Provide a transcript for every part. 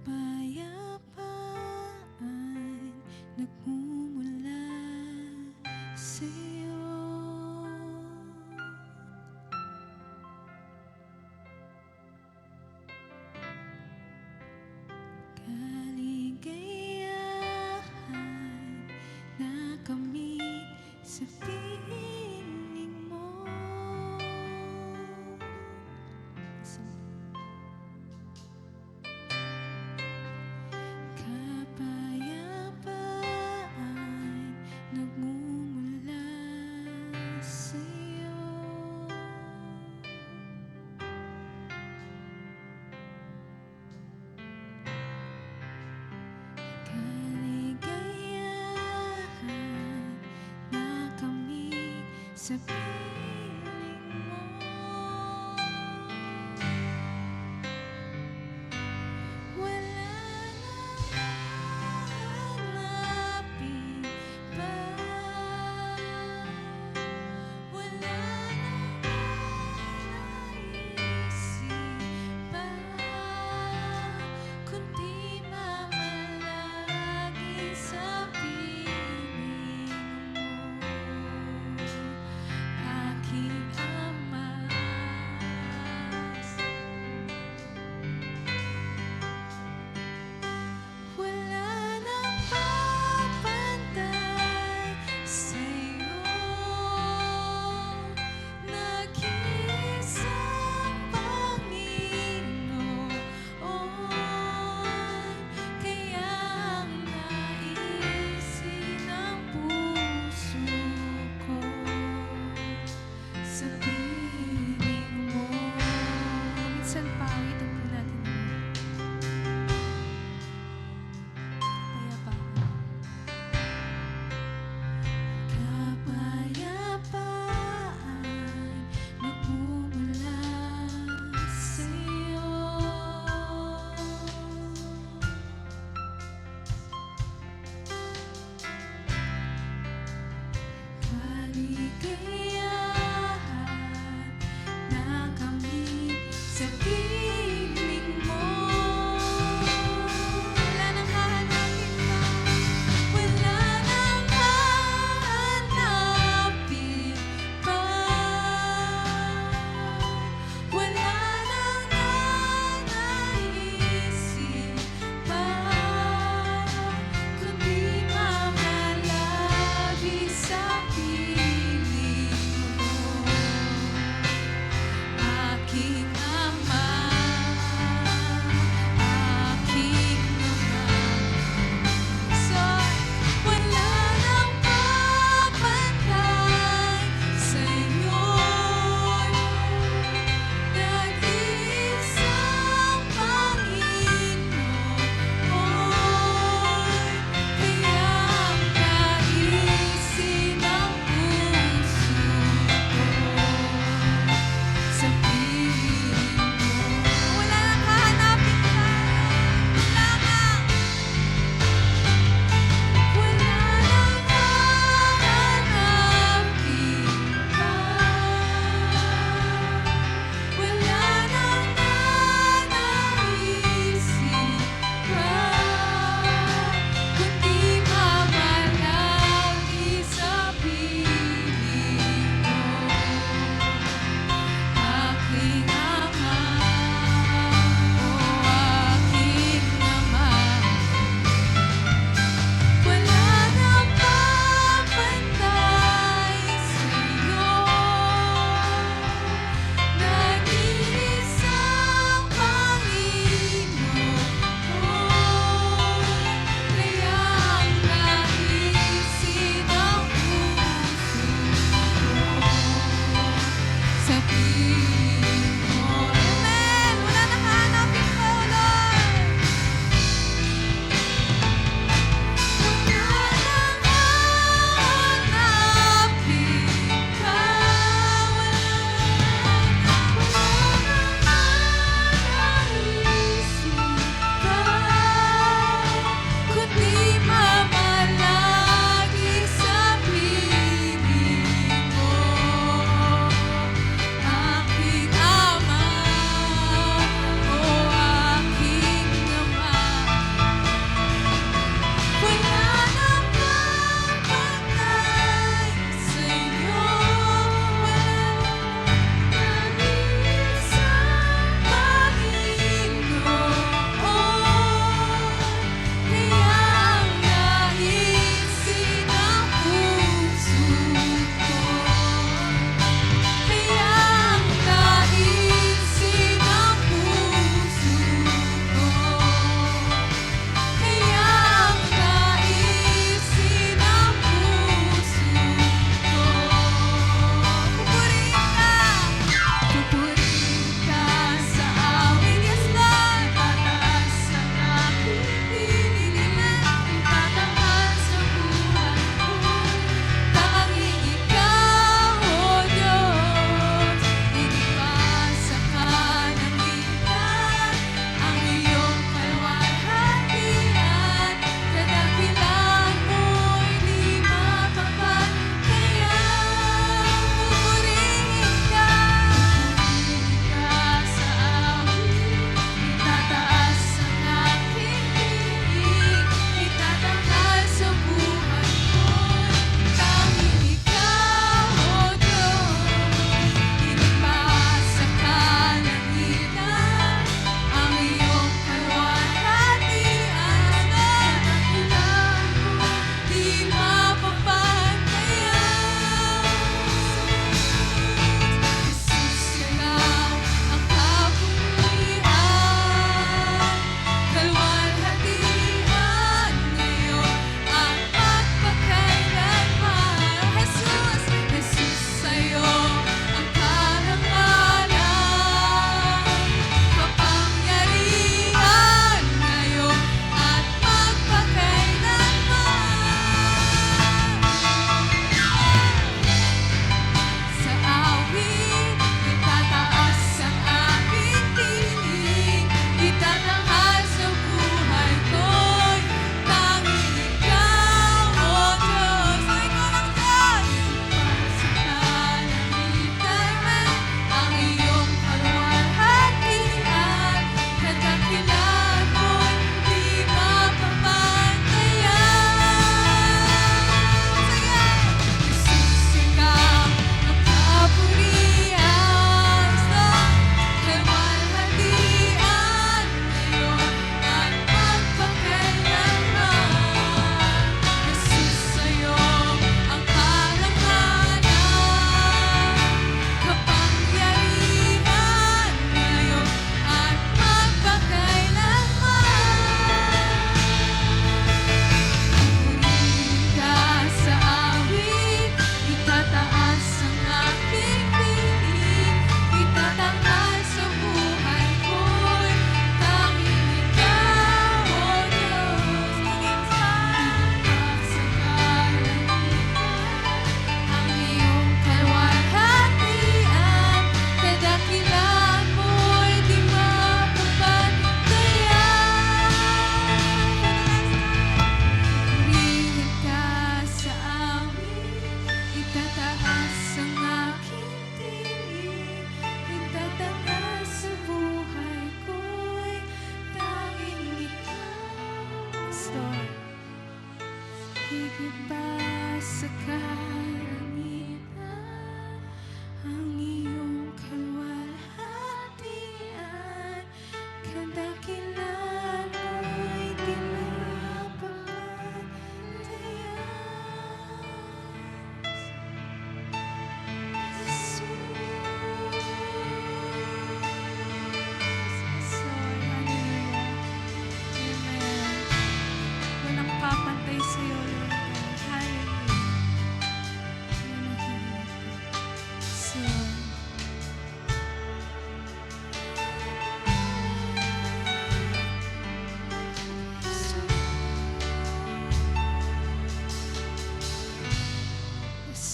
kapayapaan nagmumula sa'yo. Kaligayahan nakamit sa piling mo. Kapayapaan nagmumula sa'yo. Kaligayahan nakamit sa piling mo. Wala nang hahanapin pa, wala nang naisip pa, kundi mamalagi sa piling mo, aking Ama. Wala nang papantay sa'yo, nag-iisang Panginoon. Kaya ang naisin ng puso ko sa piling mo. Minsan pawitin po natin kapayapaan nagmumula sa'yo. Kaligayahan nakamit sa piling mo. Wala nang hahanapin pa, wala nang hahanapin pa, wala nang nanaisip pa, kundi mamalagi sa piling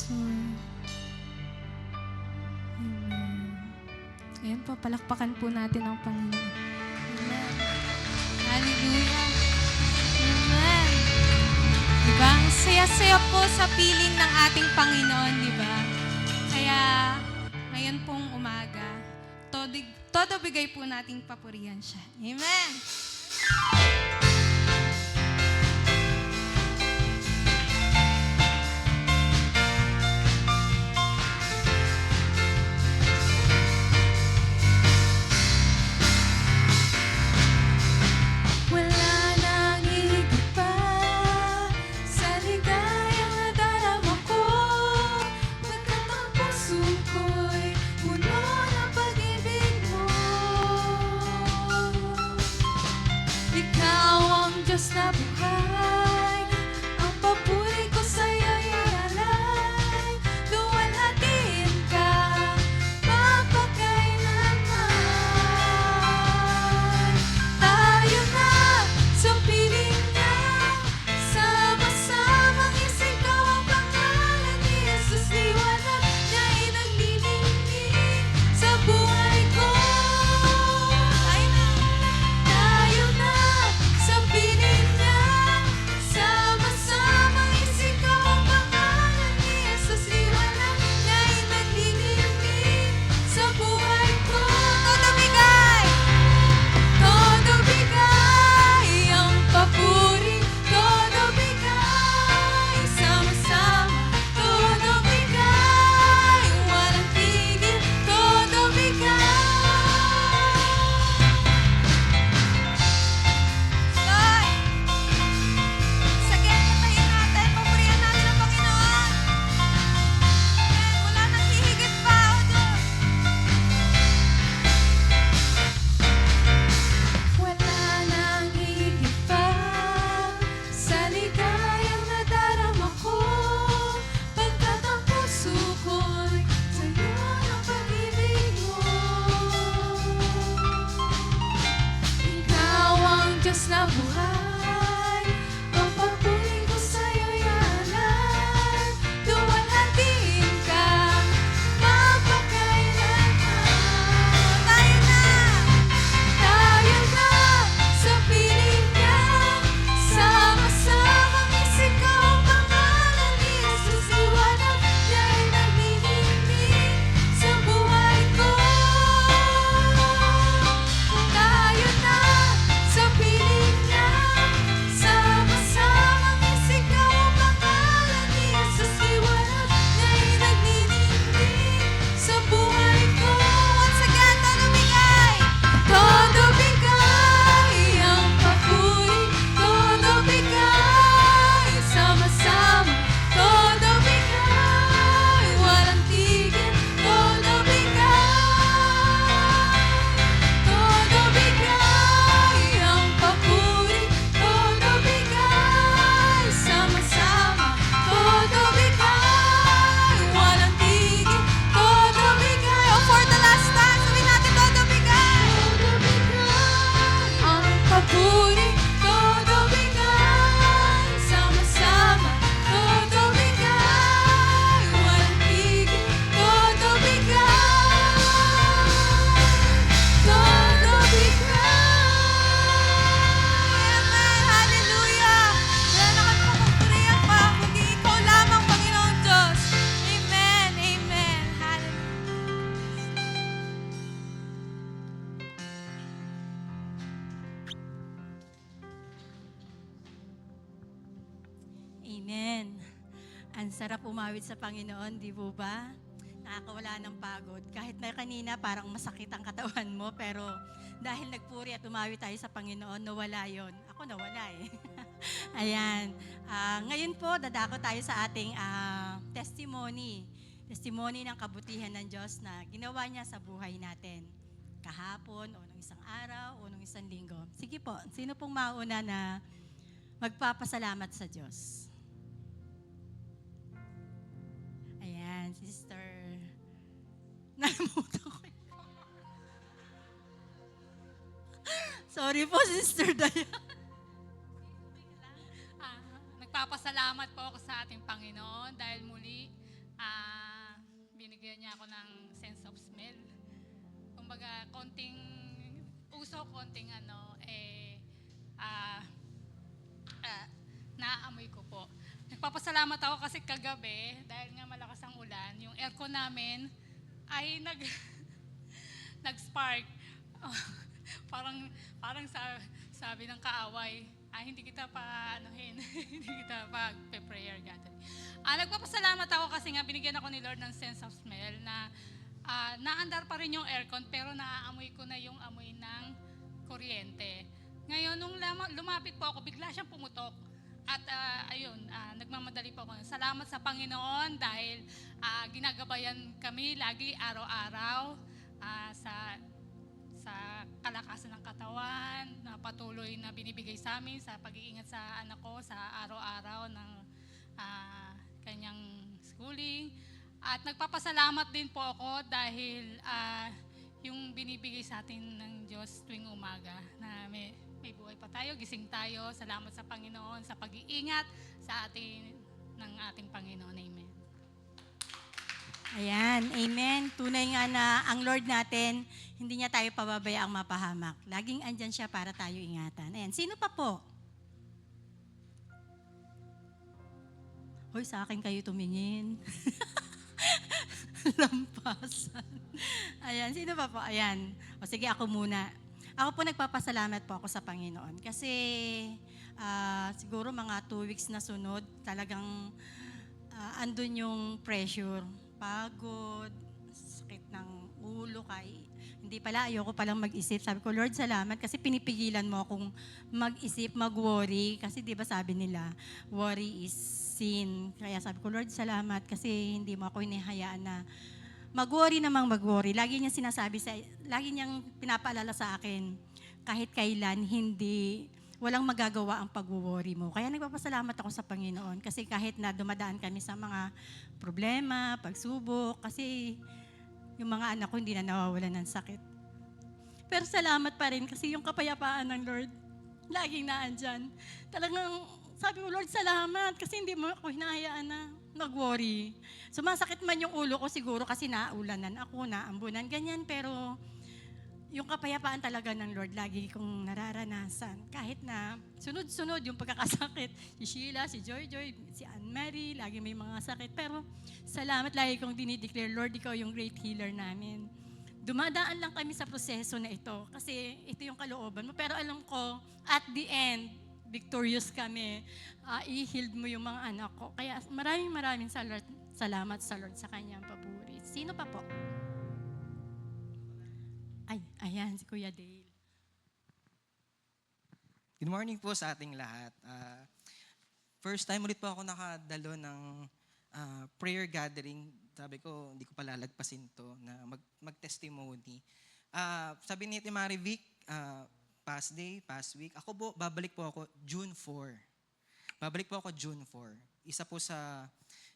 Lord. Amen. Ayan po, palakpakan po natin ang Panginoon. Amen. Hallelujah. Amen. Diba? Ang saya-saya po sa piling ng ating Panginoon, diba? Kaya, ngayon pong umaga, todo bigay po nating papurihan siya. Amen. Wala nang higit pa sa ligayang nadarama ko, pagkat ang puso ko'y puno ng pag-ibig mo. Ikaw ang Diyos na buhay, ang papuri ko sa'yo'y alay. Luwalhatiin ka, mapakailanman. Tayo na sa piling niya, sama-samang isigaw ang pangalan ni Jesus. Liwanag niya'y naglilingling sa buhay ko. Tayo na sa piling niya, sama-samang isigaw ang pangalan ni Jesus. Liwanag niya'y naglilingling sa buhay ko. Todo bigay ang papuri, todo bigay sama-sama, todo bigay walang tigil, todo bigay. Lord, sagad patayin natin, papurihan natin ang Panginoon. Amen. Wala nang hihigit pa, O Diyos. Wala nang higit pa sa ligayang nadarama ko, pagkat ang puso ko'y sa'yo ng pag-ibig mo. Ikaw ang Diyos na buhay, ang papuri ko sa'yo'y alay. Luwalhatiin ka, mapakailanman. Tayo na sa piling niya, sama-samang isigaw ang pangalan ni Jesus. Liwanag niya'y naglilingling sa buhay ko. Tayo na sa piling niya, sama-samang isigaw ang pangalan ni Jesus. Liwanag niya'y naglilingling sa buhay ko. Once again, todo bigay ang papuri, todo bigay sama-sama, todo bigay walang tigil, todo bigay ang papuri, todo bigay sama-sama, todo bigay walang tigil, todo bigay. Oh, for the last time, sabihin natin, todo bigay ang papuri, todo bigay sama-sama, todo bigay walang tigil, todo bigay, todo bigay. Amen. Hallelujah. Wala na kami papapurihan pa, kundi ikaw lamang, Panginoong Diyos. Amen. Amen. Hallelujah. Amen. Ang sarap umawit sa Panginoon, di po ba? Nakakawala ng pagod. Kahit na kanina parang masakit ang katawan mo, pero dahil nagpuri at umawit tayo sa Panginoon, nawala yon. Ako nawala eh. Ayan. Ngayon po, dadako tayo sa ating testimony. Testimony ng kabutihan ng Diyos na ginawa niya sa buhay natin. Kahapon, o nung isang araw, o nung isang linggo. Sige po, sino pong mauna na magpapasalamat sa Diyos? Ayan, Sister. Nalimutan ko. Sorry po, Sister Dayan. Nagpapasalamat po ako sa ating Panginoon dahil muli ng sense of smell. Kumbaga, konting uso, konting ah, naaamoy ko po. Nagpapasalamat ako kasi kagabi, dahil nga malakas ang ulan, yung aircon namin ay nag-spark. parang sabi ng kaaway, hindi kita pa anuhin, hindi kita pa prayer gathering. Nagpapasalamat ako kasi nga binigyan ako ni Lord ng sense of smell na naandar pa rin yung aircon pero naaamoy ko na yung amoy ng kuryente. Ngayon, nung lumapit po ako, bigla siyang pumutok. At nagmamadali po ako. Salamat sa Panginoon dahil ginagabayan kami lagi araw-araw sa kalakasan ng katawan, na patuloy na binibigay sa amin sa pag-iingat sa anak ko sa araw-araw ng kanyang schooling. At nagpapasalamat din po ako dahil yung binibigay sa atin ng Diyos tuwing umaga na may buhay pa tayo, gising tayo. Salamat sa Panginoon sa pag-iingat sa atin ng ating Panginoon. Amen. Ayan, amen. Tunay nga na ang Lord natin, hindi niya tayo pababayaang mapahamak. Laging andyan siya para tayo ingatan. Ayan, sino pa po? Hoy, sa akin kayo tumingin. Lampasan. Ayan, sino pa po? Ayan. O sige, ako muna. Ako po nagpapasalamat po ako sa Panginoon kasi siguro mga 2 weeks na sunod, talagang andun yung pressure, pagod, sakit ng ulo, hindi pala, ayoko palang mag-isip. Sabi ko, Lord, salamat kasi pinipigilan mo akong mag-isip, mag-worry. Kasi di ba sabi nila, worry is sin. Kaya sabi ko, Lord, salamat kasi hindi mo ako hinihayaan na mag-worry namang mag-worry. Lagi niyang pinapaalala sa akin, kahit kailan, walang magagawa ang pag-worry mo. Kaya nagpapasalamat ako sa Panginoon kasi kahit na dumadaan kami sa mga problema, pagsubok, kasi yung mga anak ko hindi na nawawalan ng sakit. Pero salamat pa rin kasi yung kapayapaan ng Lord, laging naandyan. Talagang sabi ko, Lord, salamat kasi hindi mo ako hinahayaan na mag-worry. Sumasakit man yung ulo ko siguro kasi naulanan ako, naambunan, ganyan. Pero yung kapayapaan talaga ng Lord, lagi kong nararanasan. Kahit na sunod-sunod yung pagkakasakit. Si Sheila, si Joy, si Anne-Marie, lagi may mga sakit. Pero salamat, lagi kong dinideclare, Lord, ikaw yung great healer namin. Dumadaan lang kami sa proseso na ito kasi ito yung kalooban mo. Pero alam ko, at the end, victorious kami. I-healed mo yung mga anak ko. Kaya maraming salamat sa Lord sa kanyang papuri. Sino pa po? Ayan, si Kuya Dale. Good morning po sa ating lahat. First time ulit po ako nakadalo ng prayer gathering. Sabi ko, hindi ko palalagpasin to na mag-testimony. Sabi ni Mari Vic, past week, babalik po ako June 4. Babalik po ako June 4. Isa po sa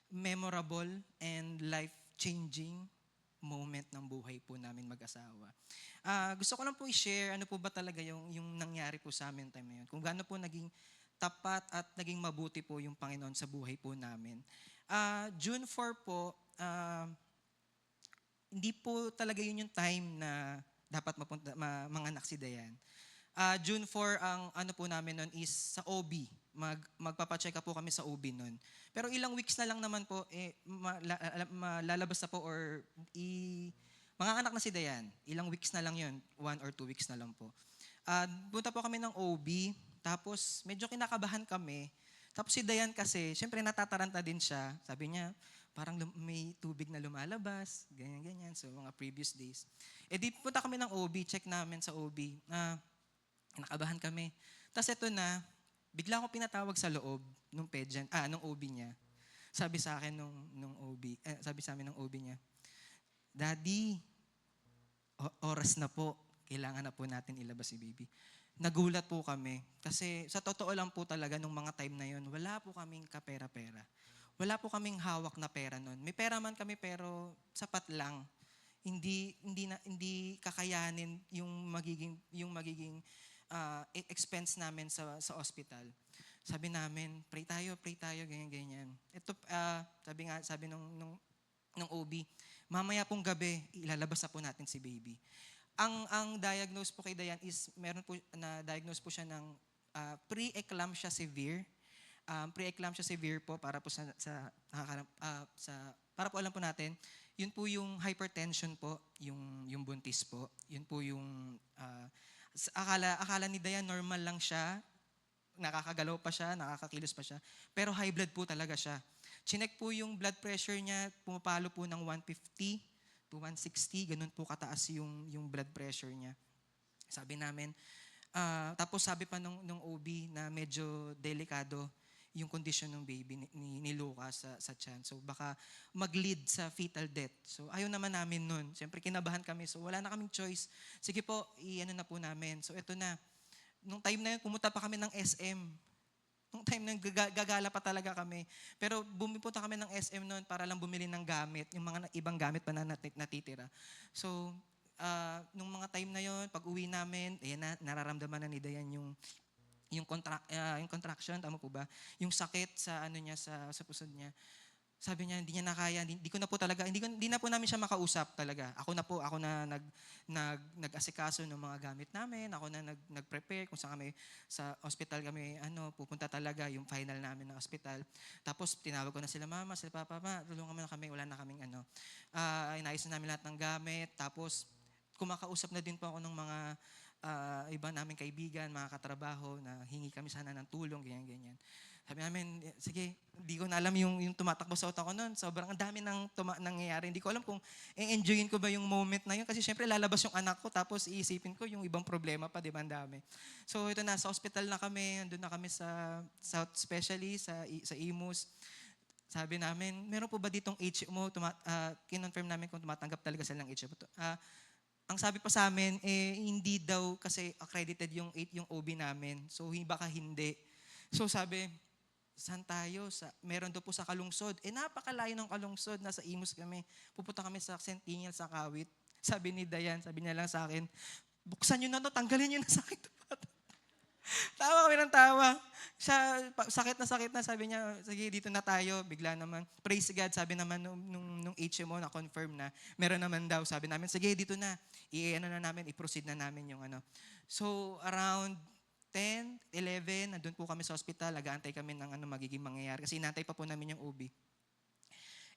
memorable and life-changing moment ng buhay po namin mag-asawa. Gusto ko lang po i-share ano po ba talaga yung nangyari po sa amin time na yun. Kung gaano po naging tapat at naging mabuti po yung Panginoon sa buhay po namin. June 4 po, hindi po talaga yun yung time na dapat manganak si Dayan. June 4, ang ano po namin nun is sa OB. Magpapacheck up po kami sa OB nun. Pero ilang weeks na lang naman po, malalabas na po or manganganak na si Dayan. Ilang weeks na lang yun, 1 or 2 weeks na lang po. Punta po kami ng OB, tapos medyo kinakabahan kami. Tapos si Dayan kasi, syempre natataranta din siya. Sabi niya, parang may tubig na lumalabas, ganyan-ganyan. So, mga previous days. Di punta kami ng OB, check namin sa OB. Nakabahan kami. Tapos ito na, bigla ako pinatawag sa loob nung OB niya. Sabi sa akin nung OB, sabi sa amin ng OB niya, Daddy, oras na po. Kailangan na po natin ilabas si baby. Nagulat po kami. Kasi sa totoo lang po talaga nung mga time na yun, wala po kaming kapera-pera. Wala po kaming hawak na pera nun. May pera man kami pero sapat lang. Hindi kakayanin yung magiging expense namin sa hospital. Sabi namin, pray tayo, ganyan-ganyan. Ito, sabi nung ng OB. Mamaya pong gabi, ilalabas na po natin si baby. Ang diagnose po kay Dayan is meron po na diagnose po siya ng pre-eclampsia severe. Pre-eclampsia severe po para po para po alam po natin, yun po yung hypertension po, yung buntis po. Yun po yung akala ni Dayan normal lang siya, nakakagalaw pa siya, nakakakilos pa siya, pero high blood po talaga siya. Chinek po yung blood pressure niya, pumapalo po ng 150 to 160, ganun po kataas yung blood pressure niya. Sabi namin, tapos sabi pa nung OB na medyo delikado yung condition ng baby ni Lucas sa tiyan. So baka mag-lead sa fetal death. So ayaw naman namin nun. Siyempre kinabahan kami. So wala na kaming choice. Sige po, i-ano na po namin. So ito na. Nung time na yun, pumunta pa kami ng SM. Nung time na yun, gagala pa talaga kami. Pero bumipunta kami ng SM noon para lang bumili ng gamit. Yung mga ibang gamit pa na natitira. So nung mga time na yon, pag uwi namin, ayan na, nararamdaman na ni Dayan yung contraction, tama po ba? Yung sakit sa ano niya sa pusod niya. Sabi niya hindi niya na kaya, hindi na po namin siya makausap talaga. Ako na nag-asikaso ng mga gamit namin, ako na nag-prepare kung saan kami sa hospital kami pupunta talaga yung final namin ng hospital. Tapos tinawag ko na sila mama, sila papa, tulungan mo na kami, wala na kaming inayos na namin lahat ng gamit. Tapos kumakausap na din po ako ng mga iba naming kaibigan, mga katrabaho na hingi kami sana ng tulong, ganyan. Sabi namin, sige, hindi ko na alam yung tumatakbo sa utak ko noon. Sobrang ang dami nangyayari. Hindi ko alam kung enjoyin ko ba yung moment na yun. Kasi syempre lalabas yung anak ko tapos iisipin ko yung ibang problema pa, di ba, ang dami. So ito na, sa hospital na kami, andun na kami sa South Specialist, sa Imus. Sabi namin, meron po ba ditong HMO? Kinonfirm namin kung tumatanggap talaga sila ng HMO. Ang sabi pa sa amin, hindi daw kasi accredited yung OB namin. So, baka hindi. So, sabi, saan tayo? Meron daw po sa Kalungsod. Napakalayo ng Kalungsod. Nasa Imus kami. Pupunta kami sa Centennial, sa Kawit. Sabi ni Dayan, sabi niya lang sa akin, buksan nyo na to, tanggalin nyo na sa akin. Tawa kami ng tawa. Siya, sakit na, sabi niya, sige, dito na tayo. Bigla naman, praise God, sabi naman nung HMO na confirm na, meron naman daw. Sabi namin, sige, dito na. I-proceed na namin yung So, around 10, 11, nandun po kami sa hospital, nag-aantay kami ng magiging mangyayari. Kasi inantay pa po namin yung OB.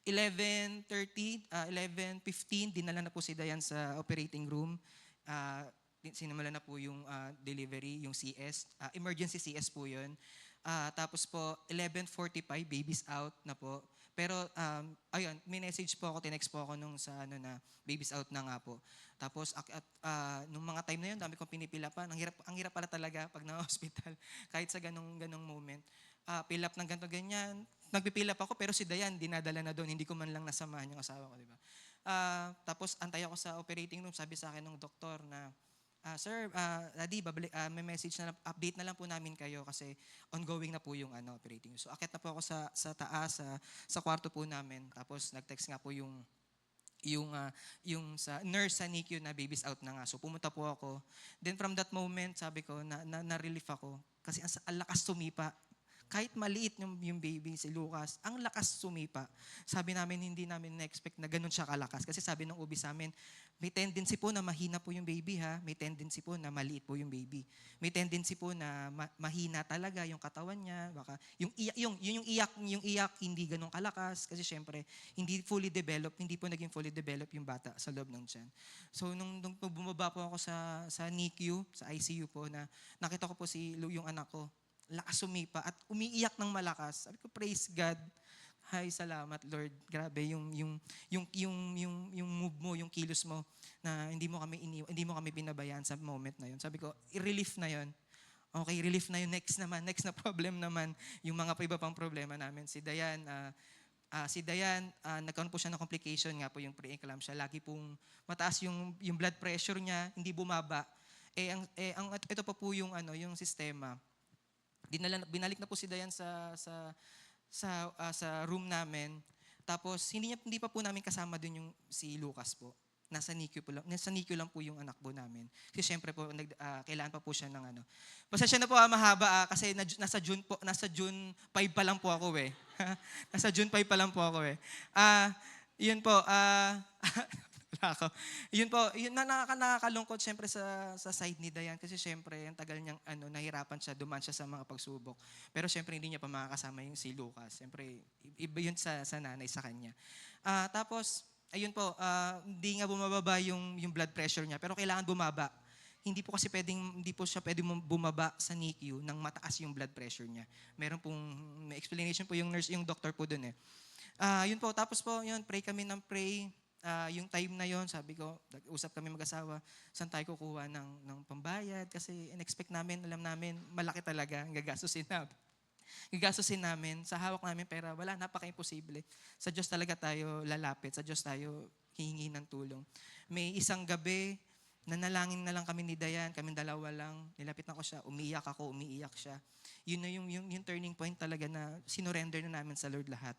11:30, 11:15, dinala na po si Dayan sa operating room. Sinimula na po yung delivery, yung CS. Emergency CS po yun. Tapos po, 11:45, baby's out na po. Pero, ayun, may message po ako, tinext po ako nung sa baby's out na nga po. Tapos, nung mga time na yun, dami kong pinipila pa. Ang hirap pala talaga pag na-hospital, kahit sa ganong moment. Fill up ng ganito, ganyan. Nagpipil up ako, pero si Dayan, dinadala na doon. Hindi ko man lang nasamahan yung asawa ko, di ba? Tapos, antay ako sa operating room. Sabi sa akin ng doktor na, Sir, Daddy, may message na lang, update na lang po namin kayo kasi ongoing na po yung operating. So, akit na po ako sa taas, sa kwarto po namin. Tapos, nag-text nga po yung sa nurse sa NICU na baby's out na nga. So, pumunta po ako. Then, from that moment, sabi ko, na-relief ako. Kasi ang lakas sumipa. Kahit maliit yung baby, si Lucas, ang lakas sumipa. Sabi namin, hindi namin na-expect na ganun siya kalakas. Kasi sabi ng OB sa amin, may tendency po na mahina po yung baby ha. May tendency po na maliit po yung baby. May tendency po na mahina talaga yung katawan niya. Baka yung iyak hindi ganun kalakas kasi syempre hindi po naging fully developed yung bata sa loob ng tiyan. So nung bumaba po ako sa NICU, sa ICU po na nakita ko po yung anak ko. Lakas sumipa at umiiyak ng malakas. Sabi ko, praise God. Hay, salamat Lord. Grabe yung move mo, yung kilos mo na hindi mo kami binabayaan sa moment na yun. Sabi ko, i-relief na yun. Okay, relief na yun. Next na problem naman yung mga iba pang problema namin. Si Dayan, nagkaroon po siya ng complication nga po yung pre-eclampsia. Lagi pong mataas yung blood pressure niya, hindi bumaba. Ito pa po yung sistema. Binalik na po si Dayan sa room namin. Tapos hindi pa po namin kasama dun si Lucas po. Nasa NICU lang po yung anak po namin. Kasi syempre po kailangan pa po siya ng Pasensya na po mahaba kasi nasa June 5 pa lang po ako eh. Nasa June 5 pa lang po ako eh. Yun po, wala ako. Yun po, yun na nakakalungkot syempre sa side ni Dayan kasi syempre ang tagal niyang nahirapan siya, dumaan siya sa mga pagsubok. Pero syempre hindi niya pa makakasama yung si Lucas. Syempre iba yun sa nanay sa kanya. Tapos ayun po, hindi nga bumababa yung blood pressure niya pero kailangan bumaba. Hindi po siya pwedeng bumaba sa NICU nang mataas yung blood pressure niya. May explanation po yung nurse, yung doctor po dun eh. Yun po, tapos po, yun, pray kami ng pray. Yung time na yon sabi ko, usap kami mag-asawa, saan tayo kukuha ng pambayad? Kasi in-expect namin, alam namin, malaki talaga ang gagastusin namin. Gagastusin namin, sa hawak namin pera, wala, napaka-imposible. Sa Diyos talaga tayo lalapit, sa Diyos tayo hihingi ng tulong. May isang gabi, nanalangin na lang kami ni Dayan, kami dalawa lang, nilapit na ko siya, umiiyak ako, umiiyak siya. Yun na yung turning point talaga na sinurrender na namin sa Lord lahat.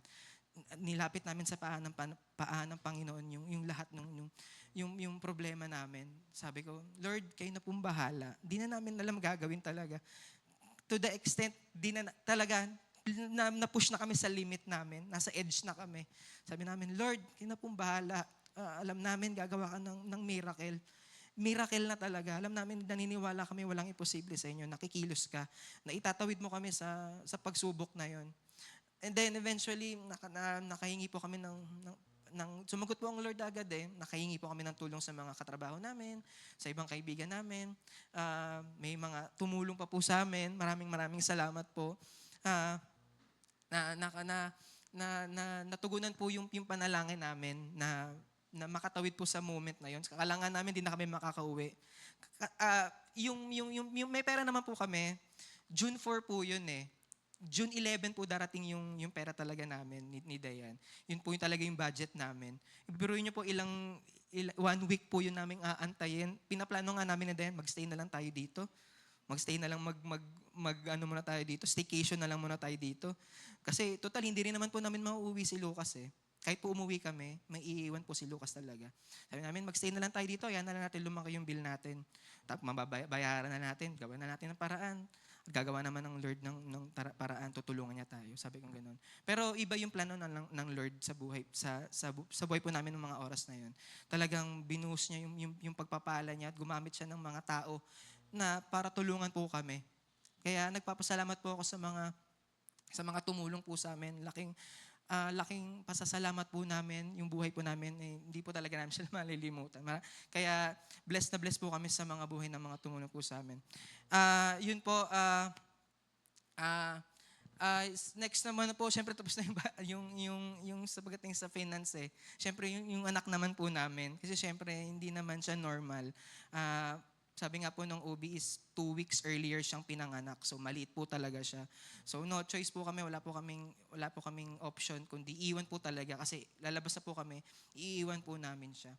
Nilapit namin sa paa ng Panginoon yung lahat yung problema namin. Sabi ko, Lord, kayo na pong bahala. Di na namin alam gagawin talaga. To the extent, talaga, na-push na kami sa limit namin. Nasa edge na kami. Sabi namin, Lord, kayo na pong bahala. Alam namin, gagawa ka ng miracle. Miracle na talaga. Alam namin, naniniwala kami, walang imposible sa inyo. Nakikilos ka. Na itatawid mo kami sa pagsubok na yon. And then eventually, nakahingi po kami sumagot po ang Lord agad eh. Nakahingi po kami ng tulong sa mga katrabaho namin, sa ibang kaibigan namin. May mga tumulong pa po sa amin. Maraming salamat po. Natugunan po yung panalangin namin na makatawid po sa moment na yun. Kalangan namin, di na kami makakauwi. Yung may pera naman po kami. June 4 po yun eh. June 11 po darating yung pera talaga namin ni Dayan. Yun po yung talaga yung budget namin. Ibiruin niyo po 1 week po yun namin aantayin. Pinaplano nga namin na Dayan, magstay na lang tayo dito. Magstay na lang, muna tayo dito. Staycation na lang muna tayo dito. Kasi total, hindi rin naman po namin mauuwi si Lucas eh. Kahit po umuwi kami, may iiwan po si Lucas talaga. Sabi namin, magstay na lang tayo dito, yan na lang natin lumaki yung bill natin. Tapos mababayaran na natin, gawin na natin ng paraan. Gagawa naman ng Lord ng paraan, tutulungan niya tayo. Sabi kong gano'n. Pero iba yung plano ng Lord sa buhay, sa buhay po namin ng mga oras na yun. Talagang binuhos niya yung pagpapala niya at gumamit siya ng mga tao na para tulungan po kami. Kaya nagpapasalamat po ako sa mga tumulong po sa amin. Laking pasasalamat po namin, yung buhay po namin, hindi po talaga namin sila malilimutan. Kaya blessed na blessed po kami sa mga buhay ng mga tumulong po sa amin. Yun po, next naman po, syempre tapos na yung sa pagdating sa finance eh. Syempre yung anak naman po namin, kasi syempre hindi naman siya normal. Sabi nga po ng OB is 2 weeks earlier siyang pinanganak. So maliit po talaga siya. So no choice po kami, wala po kaming option kundi iiwan po talaga kasi lalabas na po kami, iiwan po namin siya.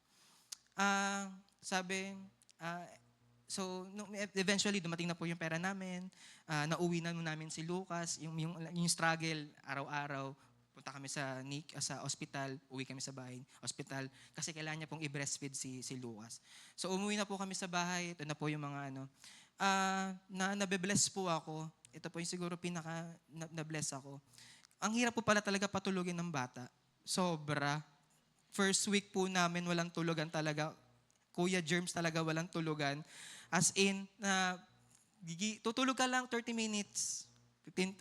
Eventually dumating na po yung pera namin. Nauwi na namin si Lucas, yung struggle araw-araw. Punta kami sa ospital, uwi kami sa bahay, ospital, kasi kailangan niya pong i-breastfeed si Lucas. So umuwi na po kami sa bahay, ito na po yung mga nabe-bless po ako. Ito po yung siguro na-bless ako. Ang hirap po pala talaga patulugin ng bata. Sobra. First week po namin walang tulugan talaga. Kuya Germs talaga walang tulugan. As in, tutulog ka lang 30 minutes, 15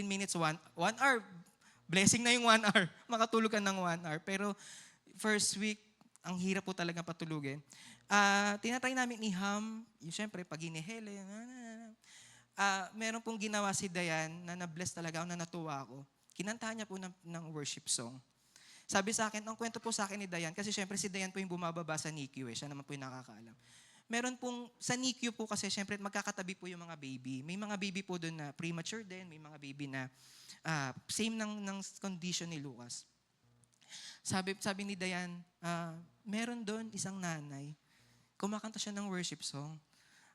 minutes, 1 hour. Blessing na yung 1 hour. Makatulog ka ng 1 hour. Pero first week, ang hirap po talaga patulugin. Tinatry namin ni Ham, siyempre, pag inihele, meron pong ginawa si Dayan na na-bless talaga ako, na natuwa ako. Kinantahan niya po ng worship song. Sabi sa akin, ang kwento po sa akin ni Dayan, kasi siyempre si Dayan po yung bumababa sa NICU siya naman po yung nakakaalam. Meron pong, sa NICU po kasi siyempre magkakatabi po yung mga baby. May mga baby po doon na premature din, may mga baby na same ng condition ni Lucas. Sabi ni Dayan, meron doon isang nanay, kumakanta siya ng worship song.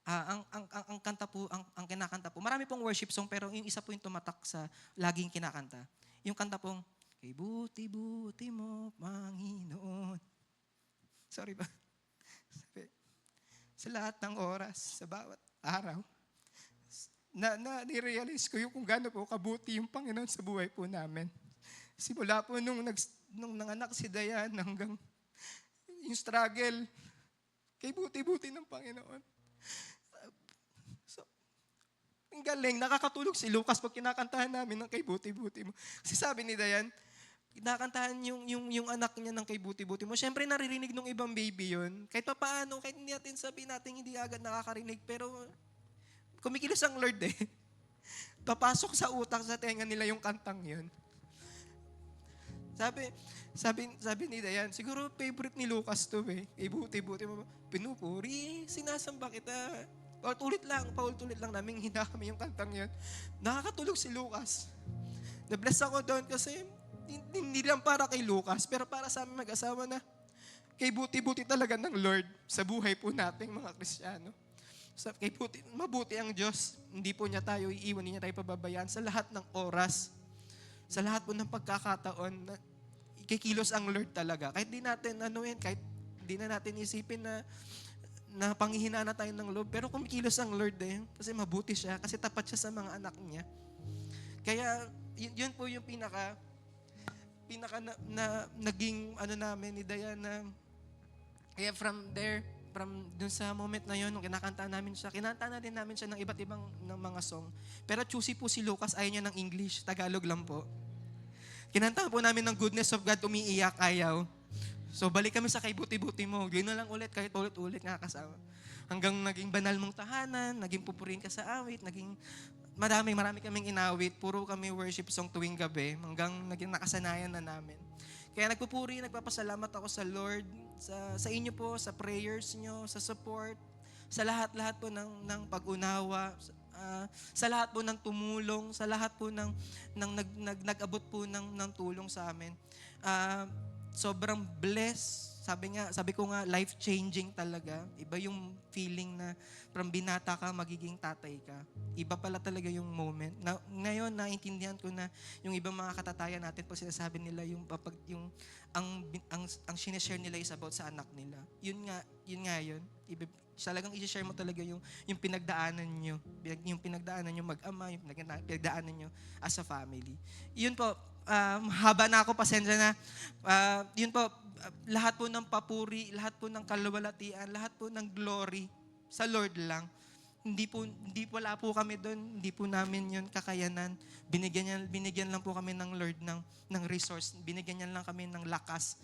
Ang kanta po, ang kinakanta po, marami pong worship song pero yung isa po yung tumatak sa laging kinakanta. Yung kanta pong, kay buti-buti mo, Panginoon. Sorry ba? Sa lahat ng oras, sa bawat araw, na-realize ko yung kung gaano po kabuti yung Panginoon sa buhay po namin. Simula po nung nung nanganak si Dayan hanggang yung struggle, kay buti-buti ng Panginoon. So, ang galing, nakakatulog si Lucas pag kinakantahan namin ng kay buti-buti mo. Kasi sabi ni Dayan, kinakantahan yung anak niya ng kay buti-buti mo. Siyempre naririnig ng ibang baby yun. Kahit pa paano, kahit hindi natin sabihin natin hindi agad nakakarinig, pero kumikilos ang Lord eh. Papasok sa utak sa tenga nila yung kantang yun. Sabi ni Dayan, siguro favorite ni Lucas to eh. Buti-buti mo. Pinupuri, sinasamba kita. Paulit lang namin hina kami yung kantang yun. Nakakatulog si Lucas. Na-bless ako doon kasi hindi lang para kay Lucas, pero para sa aming mag-asawa na kay buti-buti talaga ng Lord sa buhay po nating mga Kristiyano. Mabuti ang Diyos. Hindi po niya tayo iiwan, hindi niya tayo pababayaan sa lahat ng oras. Sa lahat po ng pagkakataon, kikilos ang Lord talaga. Kahit di natin kahit di na natin isipin na panghihina na tayo ng loob, pero kumikilos ang Lord eh. Kasi mabuti siya, kasi tapat siya sa mga anak niya. Kaya yun po yung pinaka naging namin ni Diana. Kaya from dun sa moment na yun, nung kinakanta namin siya, kinanta na din namin siya ng iba't ibang ng mga song. Pero choosy po si Lucas, ayaw niya ng English, Tagalog lang po. Kinanta po namin ng Goodness of God, umiiyak, ayaw. So balik kami sa kay buti-buti mo, gano'n lang ulit, kahit ulit-ulit nakakasama. Hanggang naging banal mong tahanan, naging pupurihin ka sa awit, naging marami kaming inawit, puro kami worship song tuwing gabi, hanggang naging nakasanayan na namin. Kaya nagpapasalamat ako sa Lord, sa inyo po, sa prayers nyo, sa support, sa lahat po ng pag-unawa, sa lahat po ng tumulong, sa lahat po ng nag-abot po ng tulong sa amin. Sobrang blessed. Sabi ko nga, life-changing talaga. Iba yung feeling na from binata ka, magiging tatay ka. Iba pala talaga yung moment. Ngayon, naintindihan ko na yung ibang mga katatayan natin, pag sinasabi nila ang sinishare nila is about sa anak nila. Yun nga yun. Talagang i-share mo talaga yung pinagdaanan nyo. Yung pinagdaanan nyo mag-ama, yung pinagdaanan nyo as a family. Yun po, haba na ako, pasensya na. Yun po, lahat po ng papuri, lahat po ng kaluwalhatian, lahat po ng glory sa Lord lang. Wala po kami doon, hindi po namin yun kakayanan. Binigyan lang po kami ng Lord ng resource. Binigyan niya lang kami ng lakas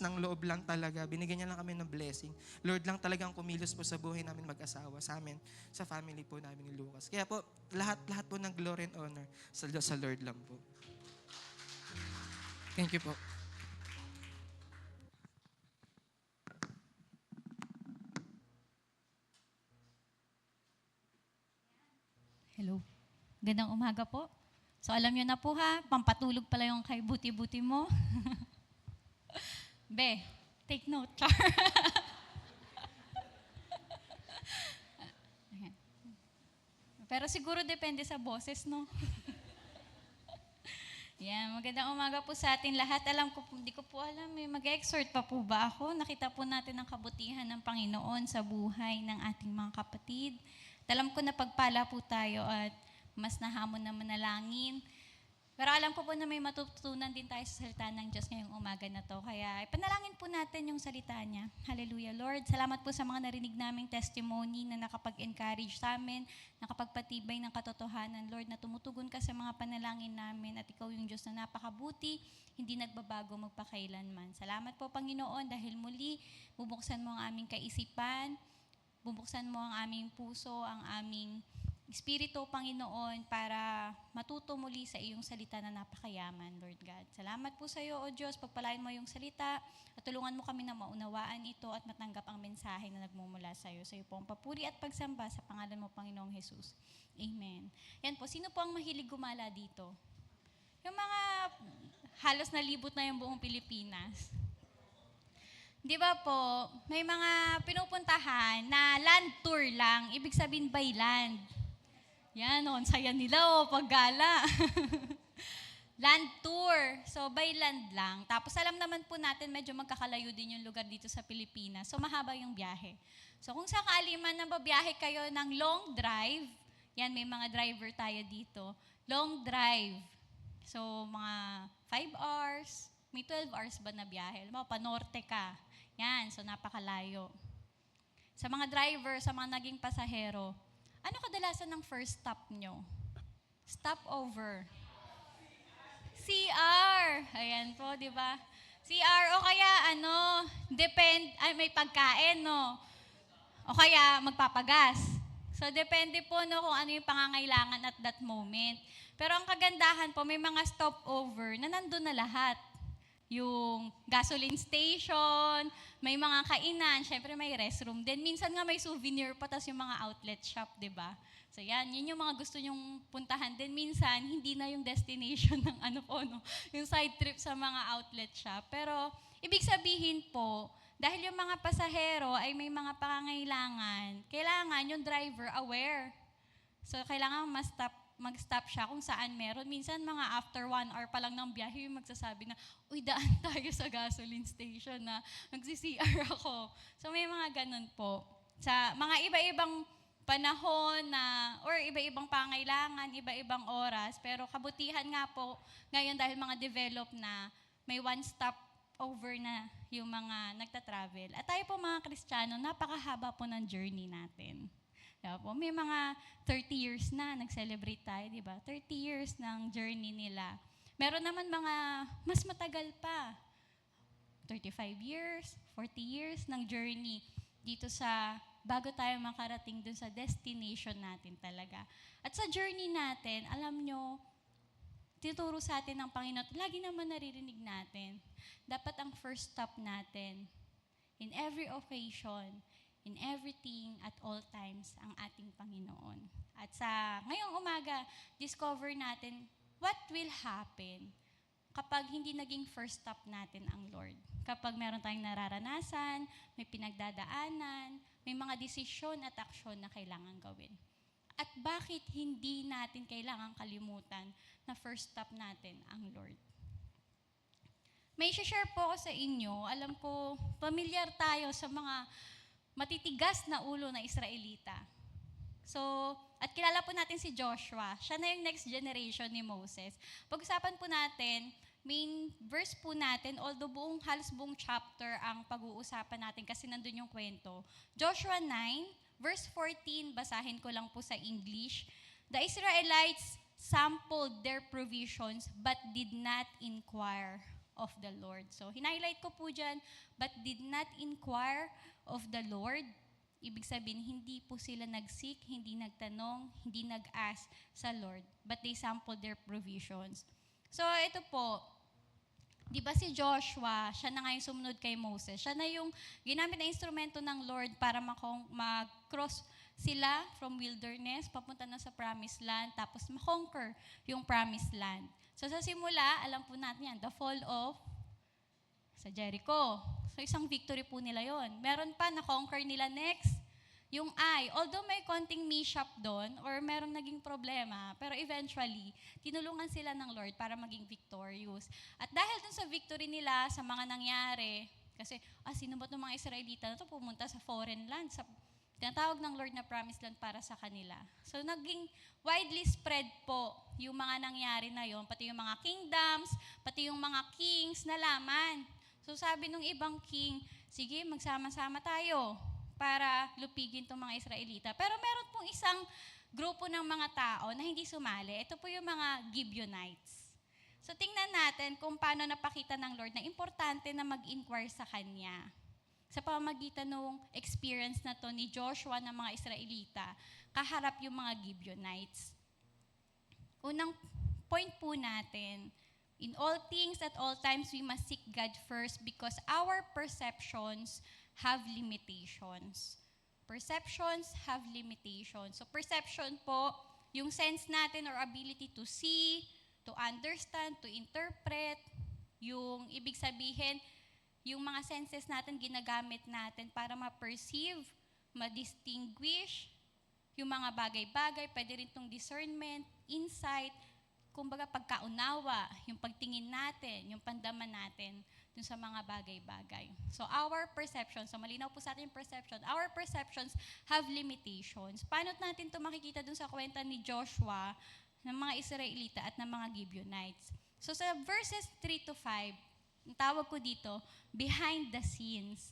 ng loob lang talaga. Binigyan niya lang kami ng blessing. Lord lang talagang kumilos po sa buhay namin mag-asawa, sa amin, sa family po namin ni Lucas. Kaya po, lahat po ng glory and honor sa Lord lang po. Thank you po. Hello. Gandang umaga po. So alam nyo na po ha, pampatulog pala yung kay buti-buti mo. Be, take note, Char. Ayan. Pero siguro depende sa boses, no? Yan, magandang umaga po sa atin lahat. Hindi ko po alam, mag-exhort pa po ba ako? Nakita po natin ang kabutihan ng Panginoon sa buhay ng ating mga kapatid. Alam ko na pagpala po tayo at mas nahamon na manalangin. Pero alam ko po na may matutunan din tayo sa salita ng Diyos ngayong umaga na to. Kaya ipanalangin po natin yung salita niya. Hallelujah, Lord. Salamat po sa mga narinig naming testimony na nakapag-encourage sa amin, nakapagpatibay ng katotohanan, Lord, na tumutugon ka sa mga panalangin namin at ikaw yung Diyos na napakabuti, hindi nagbabago magpakailanman. Salamat po, Panginoon, dahil muli bubuksan mo ang aming kaisipan, bubuksan mo ang aming puso, ang aming Espiritu, Panginoon, para matuto muli sa iyong salita na napakayaman, Lord God. Salamat po sa iyo, O Diyos, pagpalain mo yung salita at tulungan mo kami na maunawaan ito at matanggap ang mensahe na nagmumula sa iyo. Sa iyo po ang papuri at pagsamba sa pangalan mo, Panginoong Jesus. Amen. Yan po, sino po ang mahilig gumala dito? Yung mga halos nalibot na yung buong Pilipinas. Di ba po, may mga pinupuntahan na land tour lang, ibig sabihin by land. Yan, ang saya nila paggala. Land tour. So, by land lang. Tapos, alam naman po natin, medyo magkakalayo din yung lugar dito sa Pilipinas. So, mahaba yung biyahe. So, kung sakali man nababiyahe kayo ng long drive, yan, may mga driver tayo dito. Long drive. So, mga 5 hours, may 12 hours ba na biyahe? Alam mo, panorte ka. Yan, so napakalayo. Sa mga driver, sa mga naging pasahero, ano kadalasan ng first stop nyo? Stopover. CR. Ayan po, di ba? CR o kaya may pagkain, no? O kaya magpapagas. So, depende po no, kung ano yung pangangailangan at that moment. Pero ang kagandahan po, may mga stopover na nandun na lahat. Yung gasoline station, may mga kainan, syempre may restroom. Then minsan nga may souvenir pa, tas yung mga outlet shop, di ba? So yun yung mga gusto nyong puntahan. Then minsan, hindi na yung destination ng yung side trip sa mga outlet shop. Pero ibig sabihin po, dahil yung mga pasahero ay may mga pangangailangan, kailangan yung driver aware. So kailangan mag-stop siya kung saan meron. Minsan mga after 1 hour pa lang ng biyahe, yung magsasabi na, uy, daan tayo sa gasoline station na nagsi-CR ako. So may mga ganun po. Sa mga iba-ibang panahon or iba-ibang pangailangan, iba-ibang oras, pero kabutihan nga po ngayon dahil mga develop na may one-stop over na yung mga nagta-travel. At tayo po mga Kristiyano, napakahaba po ng journey natin. Diba po? May mga 30 years na nag-celebrate tayo, di ba? 30 years ng journey nila. Meron naman mga mas matagal pa. 35 years, 40 years ng journey dito bago tayo makarating dun sa destination natin talaga. At sa journey natin, alam nyo, tinuturo sa atin ng Panginoon, lagi naman naririnig natin, dapat ang first stop natin, in every occasion, in everything, at all times, ang ating Panginoon. At sa ngayong umaga, discover natin what will happen kapag hindi naging first stop natin ang Lord. Kapag meron tayong nararanasan, may pinagdadaanan, may mga desisyon at aksyon na kailangan gawin. At bakit hindi natin kailangan kalimutan na first stop natin ang Lord? May share po ako sa inyo. Alam ko, familiar tayo sa mga matitigas na ulo na Israelita. So, at kilala po natin si Joshua. Siya na yung next generation ni Moses. Pag-usapan po natin, main verse po natin, although halos buong chapter ang pag-uusapan natin kasi nandun yung kwento. Joshua 9, verse 14, basahin ko lang po sa English. The Israelites sampled their provisions but did not inquire of the Lord. So, hinighlight ko po dyan, but did not inquire of the Lord. Ibig sabihin, hindi po sila nag-seek, hindi nagtanong, hindi nag-ask sa Lord, but they sampled their provisions. So, ito po, di ba si Joshua, siya na nga yung sumunod kay Moses. Siya na yung ginamit na instrumento ng Lord para mag-cross sila from wilderness, papunta na sa promised land, tapos makonquer yung promised land. So sa simula, alam po natin yan, the fall of sa Jericho. So isang victory po nila yon. Meron pa, na-conquer nila next, yung Ai. Although may konting mishap doon, or merong naging problema, pero eventually, tinulungan sila ng Lord para maging victorious. At dahil dun sa victory nila, sa mga nangyari, kasi, sino ba itong mga Israelita na ito pumunta sa foreign land, sa tinatawag ng Lord na promised land para sa kanila. So, naging widely spread po yung mga nangyari na yon, pati yung mga kingdoms, pati yung mga kings na laman. So, sabi nung ibang king, sige, magsama-sama tayo para lupigin itong mga Israelita. Pero meron pong isang grupo ng mga tao na hindi sumali. Ito po yung mga Gibeonites. So, tingnan natin kung paano napakita ng Lord na importante na mag-inquire sa Kanya. Sa pamamagitan ng experience na to ni Joshua ng mga Israelita, kaharap yung mga Gibeonites. Unang point po natin, in all things at all times, we must seek God first because our perceptions have limitations. Perceptions have limitations. So perception po, yung sense natin or ability to see, to understand, to interpret, yung ibig sabihin, yung mga senses natin, ginagamit natin para ma-perceive, ma-distinguish, yung mga bagay-bagay, pwede rin itong discernment, insight, kumbaga pagkaunawa, yung pagtingin natin, yung pandaman natin dun sa mga bagay-bagay. So our perceptions, so malinaw po sa atin yung perception, our perceptions have limitations. Paano natin ito makikita dun sa kwenta ni Joshua, ng mga Israelita at ng mga Gibeonites? So sa verses 3 to 5, ang tawag ko dito, behind the scenes.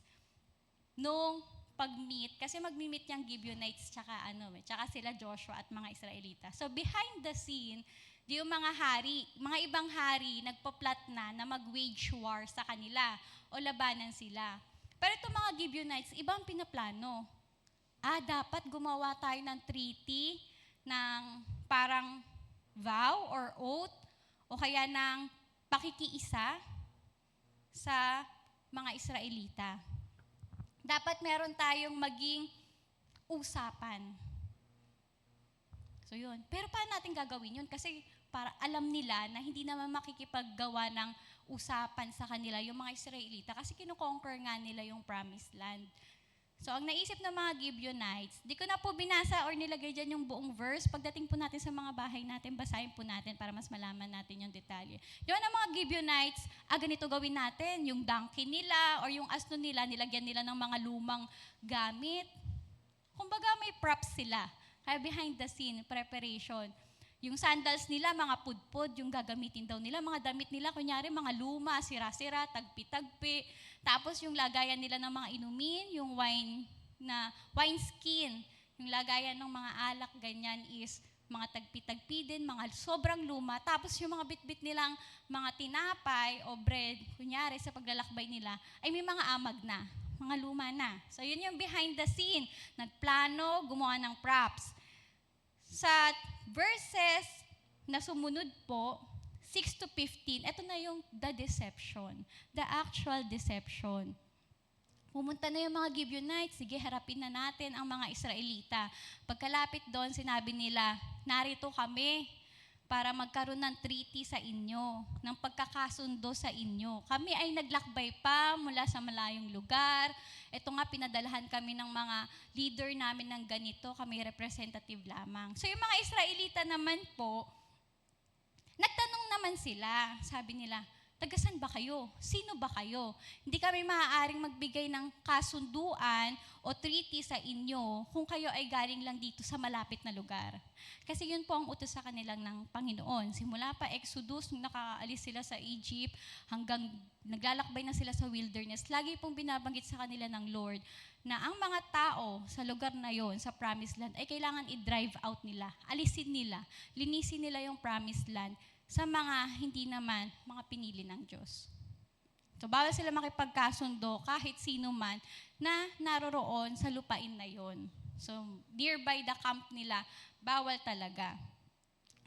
Nung pag-meet, kasi mag-meet yung Gibeonites tsaka sila Joshua at mga Israelita. So behind the scene, yung mga hari, mga ibang hari, nagpa-plot na mag-wage war sa kanila o labanan sila. Pero itong mga Gibeonites, ibang pinaplano. Dapat gumawa tayo ng treaty, ng parang vow or oath, o kaya ng pakikiisa sa mga Israelita. Dapat meron tayong maging usapan. So yun. Pero paano natin gagawin yun? Kasi para alam nila na hindi naman makikipaggawa ng usapan sa kanila yung mga Israelita kasi kinukonquer nga nila yung promised land. So ang naisip ng mga Gibeonites, di ko na po binasa or nilagay dyan yung buong verse. Pagdating po natin sa mga bahay natin, basahin po natin para mas malaman natin yung detalye. Yung ang mga Gibeonites, ganito gawin natin, yung donkey nila or yung asno nila, nilagyan nila ng mga lumang gamit. Kumbaga may props sila. Kaya behind the scene, preparation. Yung sandals nila, mga pudpud, yung gagamitin daw nila. Mga damit nila, kunyari, mga luma, sira-sira, tagpi-tagpi. Tapos yung lagayan nila ng mga inumin, yung wine skin. Yung lagayan ng mga alak, ganyan is mga tagpi-tagpi din, mga sobrang luma. Tapos yung mga bitbit nilang mga tinapay o bread, kunyari sa paglalakbay nila, ay may mga amag na, mga luma na. So yun yung behind the scene. Nagplano, gumawa ng props. Sa verses na sumunod po, 6 to 15, ito na yung the deception, the actual deception. Pumunta na yung mga Gibeonites, sige harapin na natin ang mga Israelita. Pagkalapit doon, sinabi nila, narito kami para magkaroon ng treaty sa inyo, ng pagkakasundo sa inyo. Kami ay naglakbay pa mula sa malayong lugar. Ito nga, pinadalahan kami ng mga leader namin ng ganito, kami representative lamang. So yung mga Israelita naman po, nagtanong naman sila, sabi nila, tagasan ba kayo? Sino ba kayo? Hindi kami maaaring magbigay ng kasunduan o treaty sa inyo kung kayo ay galing lang dito sa malapit na lugar. Kasi yun po ang utos sa kanilang ng Panginoon. Simula pa Exodus, nung nakaalis sila sa Egypt, hanggang naglalakbay na sila sa wilderness, lagi pong binabanggit sa kanila ng Lord na ang mga tao sa lugar na yon, sa promised land, ay kailangan i-drive out nila, alisin nila, linisin nila yung promised land sa mga hindi naman mga pinili ng Diyos. So, bawal sila makipagkasundo kahit sino man na naroroon sa lupain na yon. So, nearby the camp nila, bawal talaga.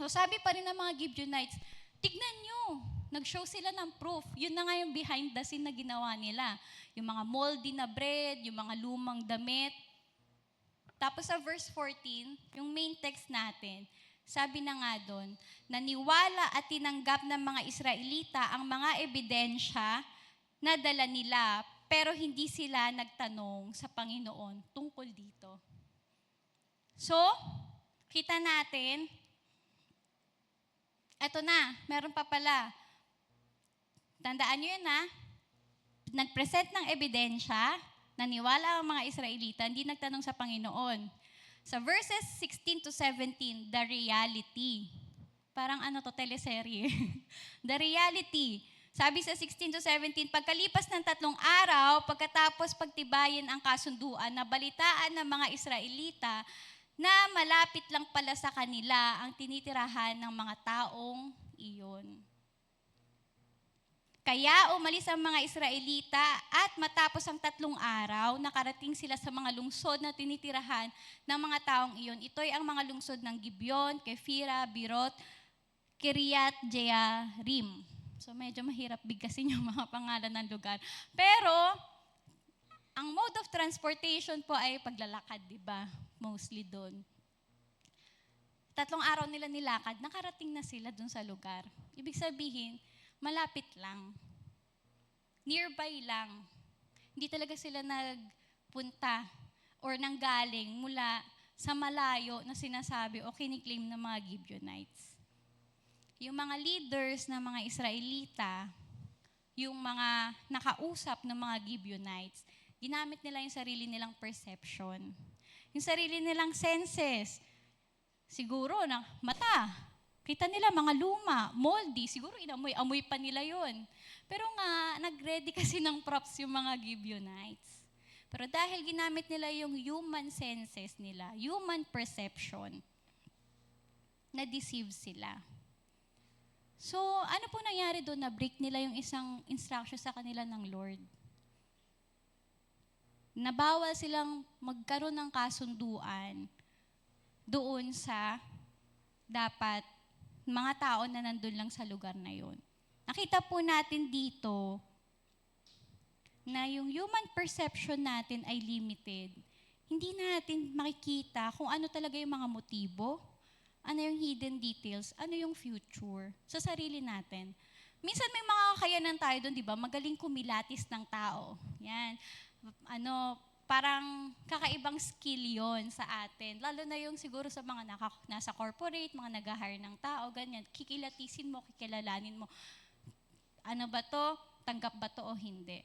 So, sabi pa rin ng mga Gibeonites, tignan nyo, nag-show sila ng proof. Yun na nga yung behind the scene na ginawa nila. Yung mga moldy na bread, yung mga lumang damit. Tapos sa verse 14, yung main text natin, sabi na nga doon, naniwala at tinanggap ng mga Israelita ang mga ebidensya na dala nila, pero hindi sila nagtanong sa Panginoon tungkol dito. So, kita natin, eto na, meron pa pala. Tandaan nyo yun nagpresent ng ebidensya, naniwala ang mga Israelita, hindi nagtanong sa Panginoon. Sa verses 16 to 17, the reality. Parang teleserye. The reality. Sabi sa 16 to 17, pagkalipas ng 3 araw, pagkatapos pagtibayin ang kasunduan, nabalitaan ng mga Israelita na malapit lang pala sa kanila ang tinitirahan ng mga taong iyon. Kaya umalis ang mga Israelita at matapos ang 3 araw, nakarating sila sa mga lungsod na tinitirahan ng mga taong iyon. Ito'y ang mga lungsod ng Gibeon, Kephira, Birot, Kiriat Jearim. So medyo mahirap bigkasin yung mga pangalan ng lugar. Pero ang mode of transportation po ay paglalakad, di ba? Mostly doon. 3 araw nila nilakad, nakarating na sila doon sa lugar. Ibig sabihin, malapit lang. Nearby lang. Hindi talaga sila nagpunta or nanggaling mula sa malayo na sinasabi o kiniklaim ng mga Gibeonites. Yung mga leaders ng mga Israelita, yung mga nakausap ng mga Gibeonites, ginamit nila yung sarili nilang perception. Yung sarili nilang senses. Siguro na mata. Kita nila mga luma, moldy, siguro inamoy-amoy pa nila yon. Pero nga, nag-ready kasi ng props yung mga Gibeonites. Pero dahil ginamit nila yung human senses nila, human perception, na-deceive sila. So, ano po nangyari doon? Na-break nila yung isang instruction sa kanila ng Lord. Nabawal silang magkaroon ng kasunduan doon sa dapat mga tao na nandun lang sa lugar na yun. Nakita po natin dito na yung human perception natin ay limited. Hindi natin makikita kung ano talaga yung mga motibo, ano yung hidden details, ano yung future sa sarili natin. Minsan may mga kakayanan tayo doon, di ba? Magaling kumilatis ng tao. Yan. Parang kakaibang skill yon sa atin. Lalo na yung siguro sa mga nasa corporate, mga nag-hire ng tao, ganyan. Kikilatisin mo, kikilalanin mo. Ano ba to? Tanggap ba to o hindi?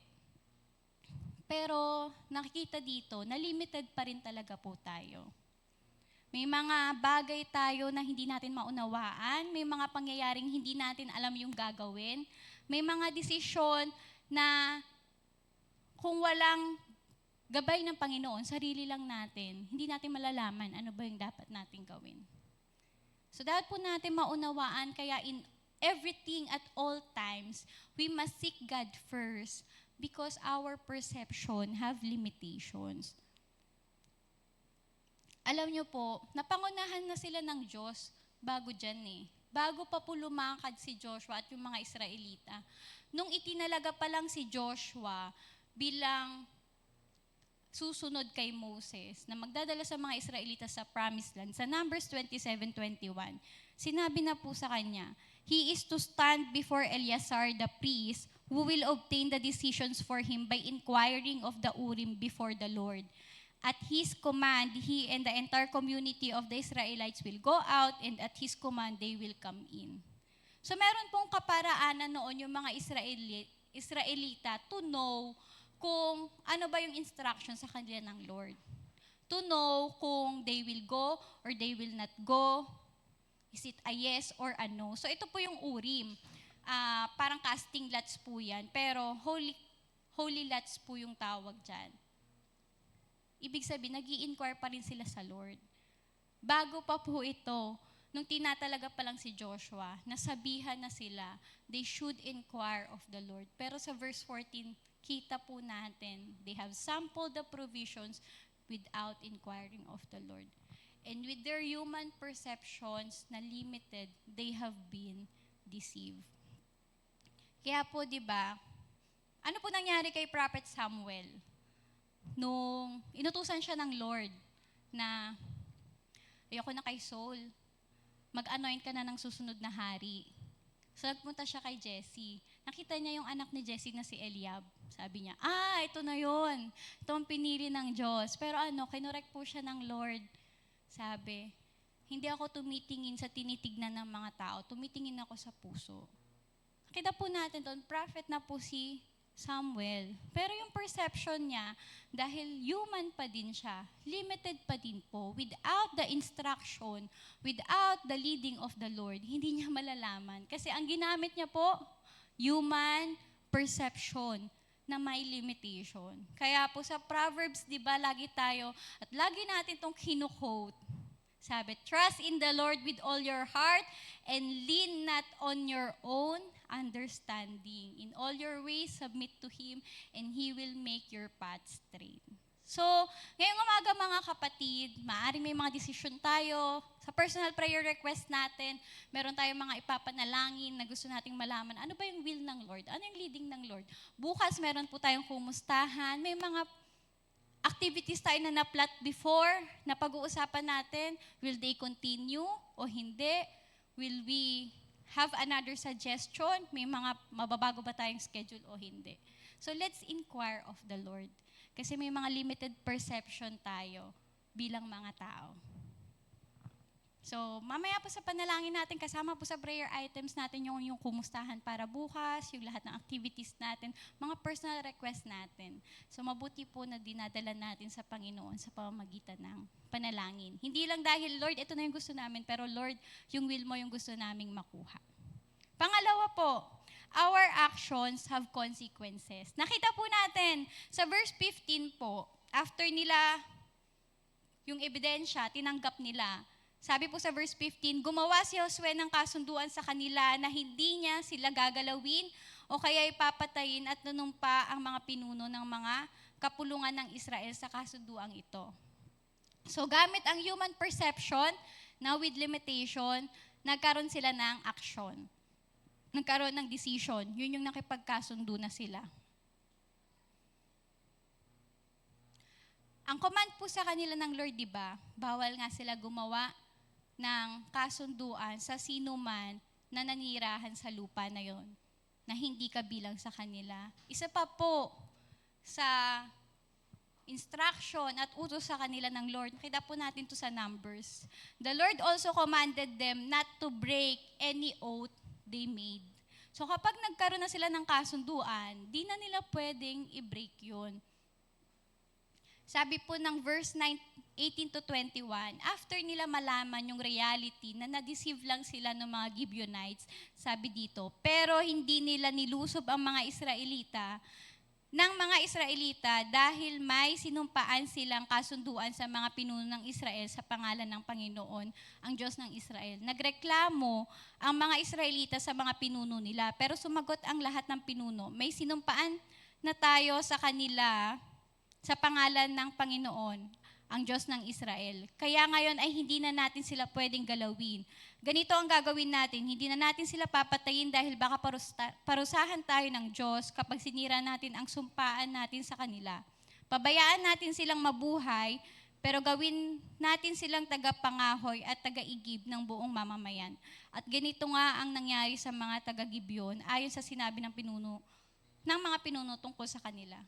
Pero nakikita dito na limited pa rin talaga po tayo. May mga bagay tayo na hindi natin maunawaan, may mga pangyayaring hindi natin alam yung gagawin, may mga desisyon na kung walang gabay ng Panginoon, sarili lang natin, hindi natin malalaman ano ba yung dapat natin gawin. So dapat po natin maunawaan, kaya in everything at all times, we must seek God first because our perception have limitations. Alam niyo po, napangunahan na sila ng Diyos bago dyan eh. Bago pa po lumakad si Joshua at yung mga Israelita. Nung itinalaga pa lang si Joshua bilang susunod kay Moses na magdadala sa mga Israelita sa Promised Land, sa Numbers 27:21, sinabi na po sa kanya, he is to stand before Eleazar the priest, who will obtain the decisions for him by inquiring of the Urim before the Lord. At his command, he and the entire community of the Israelites will go out, and at his command, they will come in. So meron pong kaparaanan noon yung mga Israelita to know kung ano ba yung instruction sa kanila ng Lord. To know kung they will go or they will not go. Is it a yes or a no? So ito po yung Urim. Parang casting lots po yan. Pero holy lots po yung tawag dyan. Ibig sabihin, nag-i-inquire pa rin sila sa Lord. Bago pa po ito, nung tinatalaga pa lang si Joshua, nasabihan na sila, they should inquire of the Lord. Pero sa verse 14, kita po natin, they have sampled the provisions without inquiring of the Lord. And with their human perceptions na limited, they have been deceived. Kaya po, di ba, ano po nangyari kay Prophet Samuel? Nung inutusan siya ng Lord na, ayoko na kay Saul, mag-anoint ka na ng susunod na hari. So nagpunta siya kay Jesse. Nakita niya yung anak ni Jesse na si Eliab. Sabi niya, ito na yun. Ito ang pinili ng Diyos. Pero kinorek po siya ng Lord. Sabi, hindi ako tumitingin sa tinitignan ng mga tao. Tumitingin ako sa puso. Nakita po natin doon, prophet na po si Samuel. Pero yung perception niya, dahil human pa din siya, limited pa din po, without the instruction, without the leading of the Lord, hindi niya malalaman. Kasi ang ginamit niya po, human perception na may limitation. Kaya po sa Proverbs, di ba, lagi tayo, at lagi natin itong kinu-quote. Sabi, trust in the Lord with all your heart and lean not on your own understanding. In all your ways, submit to Him and He will make your path straight. So, ngayong umaga mga kapatid, maaaring may mga desisyon tayo. Sa personal prayer request natin, meron tayong mga ipapanalangin na gusto nating malaman. Ano ba yung will ng Lord? Ano yung leading ng Lord? Bukas meron po tayong kumustahan. May mga activities tayo na na-plot before, na pag-uusapan natin. Will they continue o hindi? Will we have another suggestion? May mga mababago ba tayong schedule o hindi? So let's inquire of the Lord. Kasi may mga limited perception tayo bilang mga tao. So, mamaya po sa panalangin natin, kasama po sa prayer items natin yung kumustahan para bukas, yung lahat ng activities natin, mga personal request natin. So, mabuti po na dinadala natin sa Panginoon sa pamamagitan ng panalangin. Hindi lang dahil, Lord, ito na yung gusto namin, pero Lord, yung will mo yung gusto naming makuha. Pangalawa po, our actions have consequences. Nakita po natin sa verse 15 po, after nila yung ebidensya, tinanggap nila. Sabi po sa verse 15, gumawa si Josue ng kasunduan sa kanila na hindi niya sila gagalawin o kaya ipapatayin at nanumpa ang mga pinuno ng mga kapulungan ng Israel sa kasunduang ito. So gamit ang human perception, now with limitation, nagkaroon sila ng action. Nagkaroon ng decision. Yun yung nakipagkasundo na sila. Ang command po sa kanila ng Lord, di ba? Bawal nga sila gumawa ng kasunduan sa sino man na nanirahan sa lupa na yon, na hindi kabilang sa kanila. Isa pa po sa instruction at utos sa kanila ng Lord, nakita po natin to sa Numbers. The Lord also commanded them not to break any oath they made. So kapag nagkaroon na sila ng kasunduan, di na nila pwedeng i-break yun. Sabi po ng verse 18 to 21, after nila malaman yung reality na na-deceive lang sila ng mga Gibeonites, sabi dito, pero hindi nila nilusob ang mga Israelita dahil may sinumpaan silang kasunduan sa mga pinuno ng Israel sa pangalan ng Panginoon, ang Diyos ng Israel. Nagreklamo ang mga Israelita sa mga pinuno nila, pero sumagot ang lahat ng pinuno, may sinumpaan na tayo sa kanila sa pangalan ng Panginoon, ang Diyos ng Israel. Kaya ngayon ay hindi na natin sila pwedeng galawin. Ganito ang gagawin natin, hindi na natin sila papatayin dahil baka parusahan tayo ng Diyos kapag sinira natin ang sumpaan natin sa kanila. Pabayaan natin silang mabuhay, pero gawin natin silang tagapangahoy at tagaigib ng buong mamamayan. At ganito nga ang nangyari sa mga taga-Gibeon ayon sa sinabi ng mga pinuno tungkol sa kanila.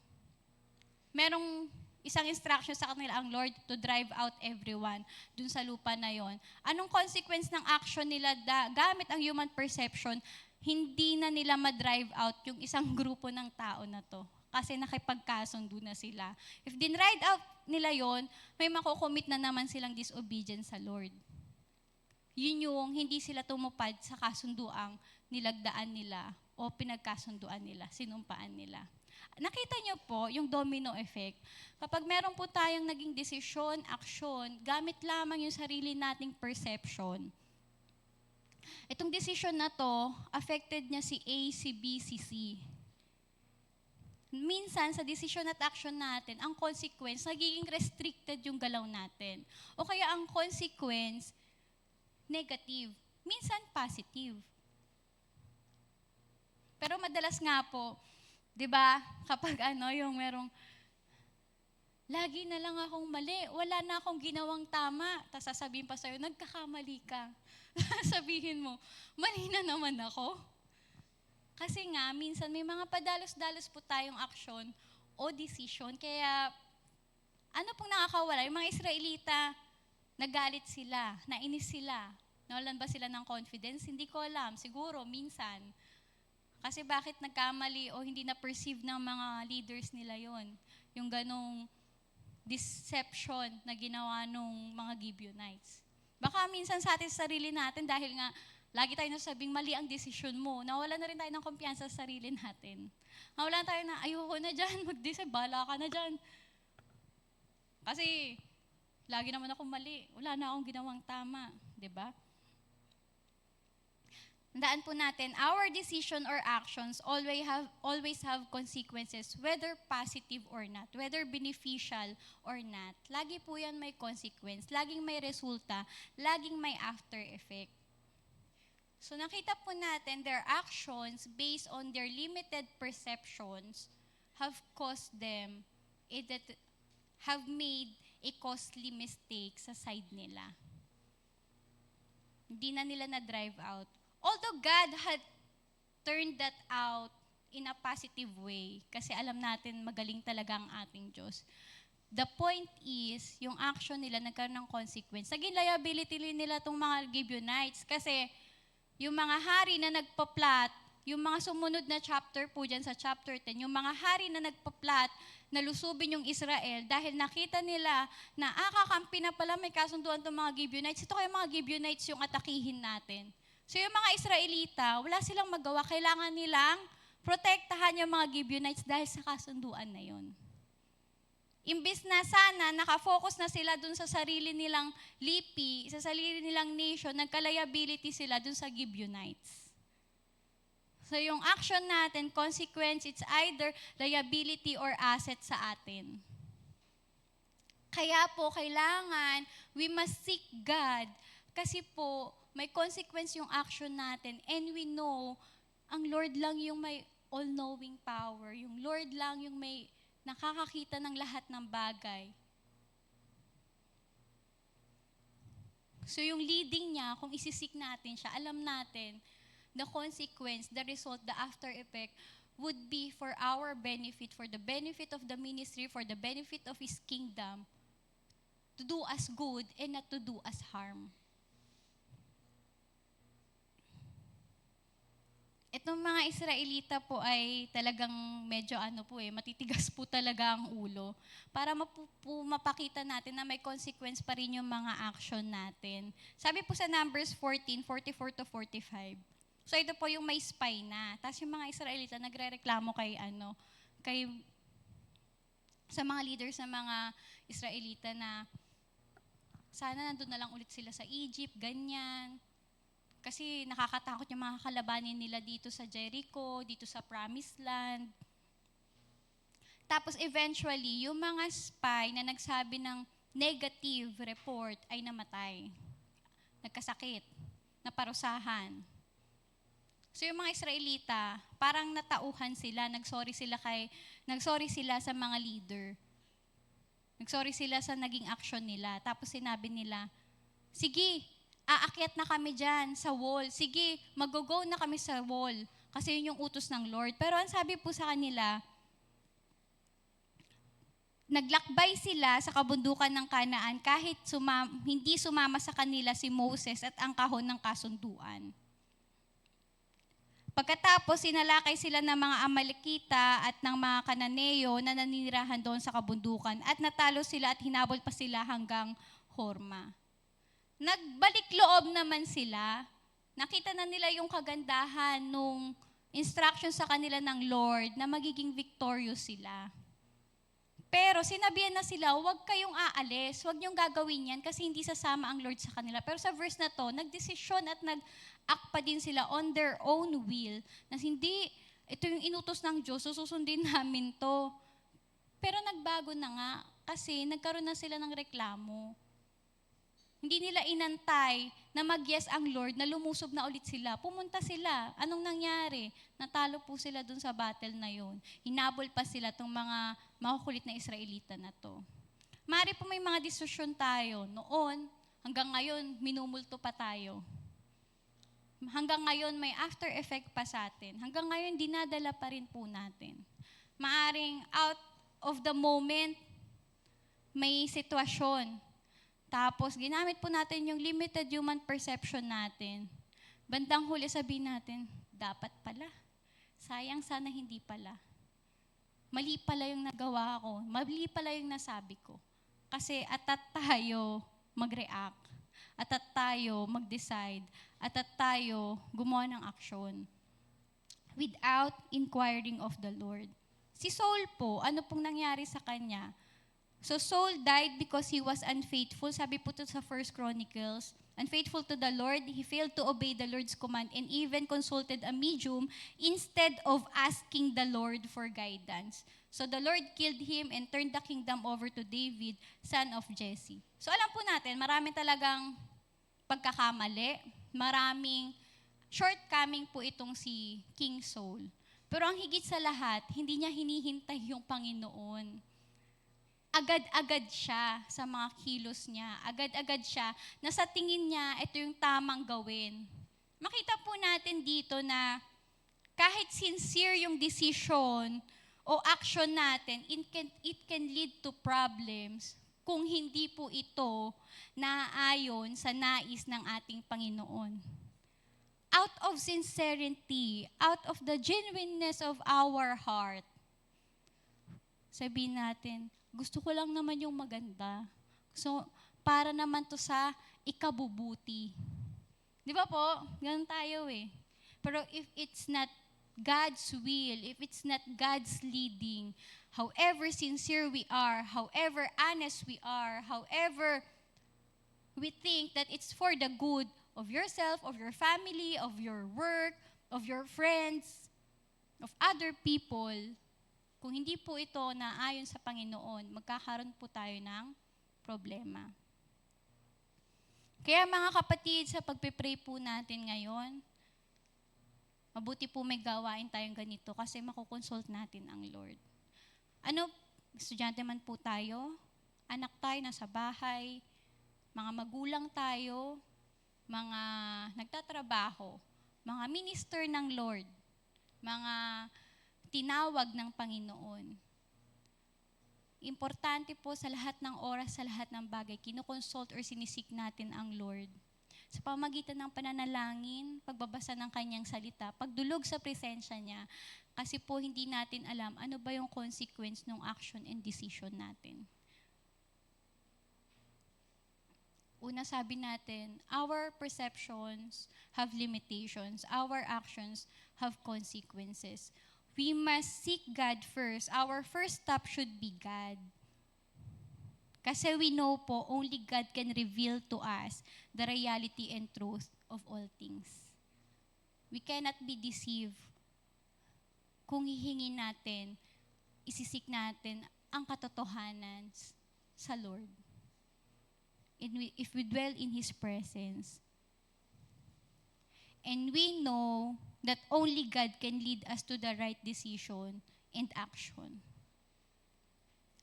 Merong isang instruction sa kanila ang Lord to drive out everyone dun sa lupa na yon. Anong consequence ng action nila gamit ang human perception? Hindi na nila ma-drive out yung isang grupo ng tao na to. Kasi nakipagkasundo na sila. If din-ride out nila yon, may makukomit na naman silang disobedience sa Lord. Yun yung hindi sila tumupad sa kasunduang nilagdaan nila o pinagkasunduan nila, sinumpaan nila. Nakita niyo po yung domino effect. Kapag meron po tayong naging desisyon, aksyon, gamit lamang yung sarili nating perception. Itong desisyon na to, affected niya si A, si B, si C. Minsan, sa desisyon at action natin, ang consequence, nagiging restricted yung galaw natin. O kaya ang consequence, negative. Minsan, positive. Pero madalas nga po, di ba, kapag yung merong, lagi na lang akong mali, wala na akong ginawang tama, tapos sasabihin pa sa'yo, nagkakamali ka. Sabihin mo, mali na naman ako. Kasi nga, minsan may mga padalos-dalos po tayong aksyon o decision, kaya ano pong nakakawala? Yung mga Israelita, nagalit sila, nainis sila, nawalan ba sila ng confidence? Hindi ko alam, siguro, minsan. Kasi bakit nagkamali o hindi na-perceive ng mga leaders nila yon, yung ganong deception na ginawa ng mga Gibeonites. Baka minsan sa atin sa sarili natin, dahil nga lagi tayo nasabing mali ang desisyon mo, nawala na rin tayo ng kumpiyansa sa sarili natin. Nawala tayo na, ayoko na dyan, mag-decide, bahala ka na dyan. Kasi lagi naman ako mali, wala na akong ginawang tama, di ba? Tandaan po natin, our decision or actions always have consequences, whether positive or not, whether beneficial or not. Lagi po yan may consequence, laging may resulta, laging may after effect. So nakita po natin, their actions based on their limited perceptions have caused them, have made a costly mistake sa side nila. Hindi na nila na-drive out. Although God had turned that out in a positive way, kasi alam natin magaling talaga ang ating Diyos. The point is, yung action nila nagkaroon ng consequence. Naging liability nila itong mga Gibeonites kasi yung mga hari na nagpa-plot, yung mga sumunod na chapter po dyan sa chapter 10, yung mga hari na nagpa-plot na lusubin yung Israel dahil nakita nila na kakampi na pala may kasunduan itong mga Gibeonites. Ito kaya mga Gibeonites yung atakihin natin. So yung mga Israelita, wala silang magawa. Kailangan nilang protektahan yung mga Gibeonites dahil sa kasunduan na yun. Imbis na sana nakafocus na sila dun sa sarili nilang lipi, sa sarili nilang nation, nagka-liability sila dun sa Gibeonites. So yung action natin, consequence, it's either liability or asset sa atin. Kaya po, kailangan, we must seek God. Kasi po, may consequence yung action natin. And we know, ang Lord lang yung may all-knowing power. Yung Lord lang yung may nakakakita ng lahat ng bagay. So yung leading niya, kung isisik natin siya, alam natin, the consequence, the result, the after effect would be for our benefit, for the benefit of the ministry, for the benefit of His kingdom, to do us good and not to do us harm. Itong mga Israelita po ay talagang medyo matitigas po talaga ang ulo. Para mapakita natin na may consequence pa rin yung mga action natin. Sabi po sa Numbers 14:44 to 45. So ito po yung may spy na. Tapos yung mga Israelita nagrereklamo sa mga leaders ng mga Israelita na sana nandun na lang ulit sila sa Egypt, ganyan. Kasi nakakatakot yung mga kalabanin nila dito sa Jericho, dito sa Promised Land. Tapos eventually, yung mga spy na nagsabi ng negative report ay namatay. Nagkasakit, naparusahan. So yung mga Israelita, parang natauhan sila, nagsorry sila sa mga leader. Nagsorry sila sa naging action nila. Tapos sinabi nila, sige, aakyat na kami dyan sa wall. Sige, mag-go na kami sa wall. Kasi yun yung utos ng Lord. Pero ang sabi po sa kanila, naglakbay sila sa kabundukan ng Kanaan kahit hindi sumama sa kanila si Moses at ang kahon ng kasunduan. Pagkatapos, sinalakay sila ng mga Amalekita at ng mga Kananeo na naninirahan doon sa kabundukan at natalo sila at hinabol pa sila hanggang Horma. Nagbalik loob naman sila. Nakita na nila yung kagandahan nung instruction sa kanila ng Lord na magiging victorious sila. Pero sinabihan na sila, huwag kayong aalis, huwag niyong gagawin yan kasi hindi sasama ang Lord sa kanila. Pero sa verse na to, nagdesisyon at nag-act pa din sila on their own will na hindi, ito yung inutos ng Diyos, susundin namin to. Pero nagbago na nga kasi nagkaroon na sila ng reklamo. Hindi nila inantay na mag-yes ang Lord na lumusob na ulit sila. Pumunta sila. Anong nangyari? Natalo po sila dun sa battle na yun. Hinabol pa sila tong mga makukulit na Israelita na to. Mari po may mga desisyon tayo. Noon, hanggang ngayon, minumulto pa tayo. Hanggang ngayon, may after effect pa sa atin. Hanggang ngayon, dinadala pa rin po natin. Maaring out of the moment, may sitwasyon. Tapos, ginamit po natin yung limited human perception natin. Bandang huli sabihin natin, dapat pala. Sayang sana hindi pala. Mali pala yung nagawa ko. Mali pala yung nasabi ko. Kasi atat tayo mag-react. Atat tayo mag-decide. Atat tayo gumawa ng aksyon. Without inquiring of the Lord. Si Saul po, ano pong nangyari sa kanya? So Saul died because he was unfaithful. Sabi po ito sa 1 Chronicles, unfaithful to the Lord, he failed to obey the Lord's command and even consulted a medium instead of asking the Lord for guidance. So the Lord killed him and turned the kingdom over to David, son of Jesse. So alam po natin, marami talagang pagkakamali, maraming shortcoming po itong si King Saul. Pero ang higit sa lahat, hindi niya hinihintay yung Panginoon. Agad-agad siya sa mga kilos niya. Agad-agad siya na sa tingin niya, ito yung tamang gawin. Makita po natin dito na kahit sincere yung decision o action natin, it can lead to problems kung hindi po ito naaayon sa nais ng ating Panginoon. Out of sincerity, out of the genuineness of our heart, sabihin natin, gusto ko lang naman yung maganda. So, para naman to sa ikabubuti. Di ba po? Ganun tayo eh. Pero if it's not God's will, if it's not God's leading, however sincere we are, however honest we are, however we think that it's for the good of yourself, of your family, of your work, of your friends, of other people, kung hindi po ito na ayon sa Panginoon, magkakaroon po tayo ng problema. Kaya mga kapatid, sa pagpe-pray po natin ngayon, mabuti po may gawain tayong ganito kasi makukonsult natin ang Lord. Estudyante man po tayo, anak tayo nasa bahay, mga magulang tayo, mga nagtatrabaho, mga minister ng Lord, mga tinawag ng Panginoon. Importante po sa lahat ng oras, sa lahat ng bagay, kinukonsult or sinisik natin ang Lord. Sa pamagitan ng pananalangin, pagbabasa ng kanyang salita, pagdulog sa presensya niya, kasi po hindi natin alam ano ba yung consequence ng action and decision natin. Una sabi natin, our perceptions have limitations, our actions have consequences. We must seek God first. Our first stop should be God. Kasi we know po, only God can reveal to us the reality and truth of all things. We cannot be deceived kung hihingin natin, isisik natin ang katotohanan sa Lord. And if we dwell in His presence. And we know that only God can lead us to the right decision and action.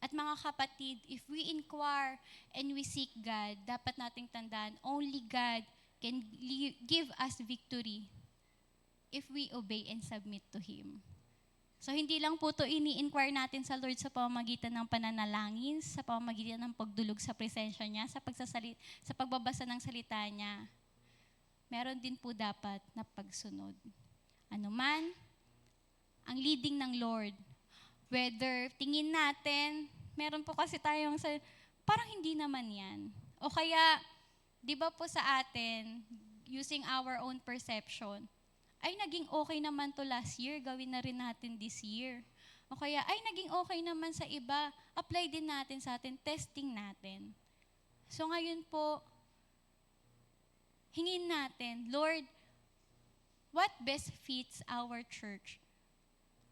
At mga kapatid, if we inquire and we seek God, dapat nating tandaan, only God can give us victory if we obey and submit to Him. So hindi lang po ito ini-inquire natin sa Lord sa pamamagitan ng pananalangin, sa pamamagitan ng pagdulog sa presensya niya, sa pagbabasa ng salita niya. Meron din po dapat na pagsunod. Ano man, ang leading ng Lord, whether tingin natin, meron po kasi tayong parang hindi naman yan. O kaya, di ba po sa atin, using our own perception, ay naging okay naman to last year, gawin na rin natin this year. O kaya, ay naging okay naman sa iba, apply din natin sa atin, testing natin. So ngayon po, hingin natin, Lord, what best fits our church?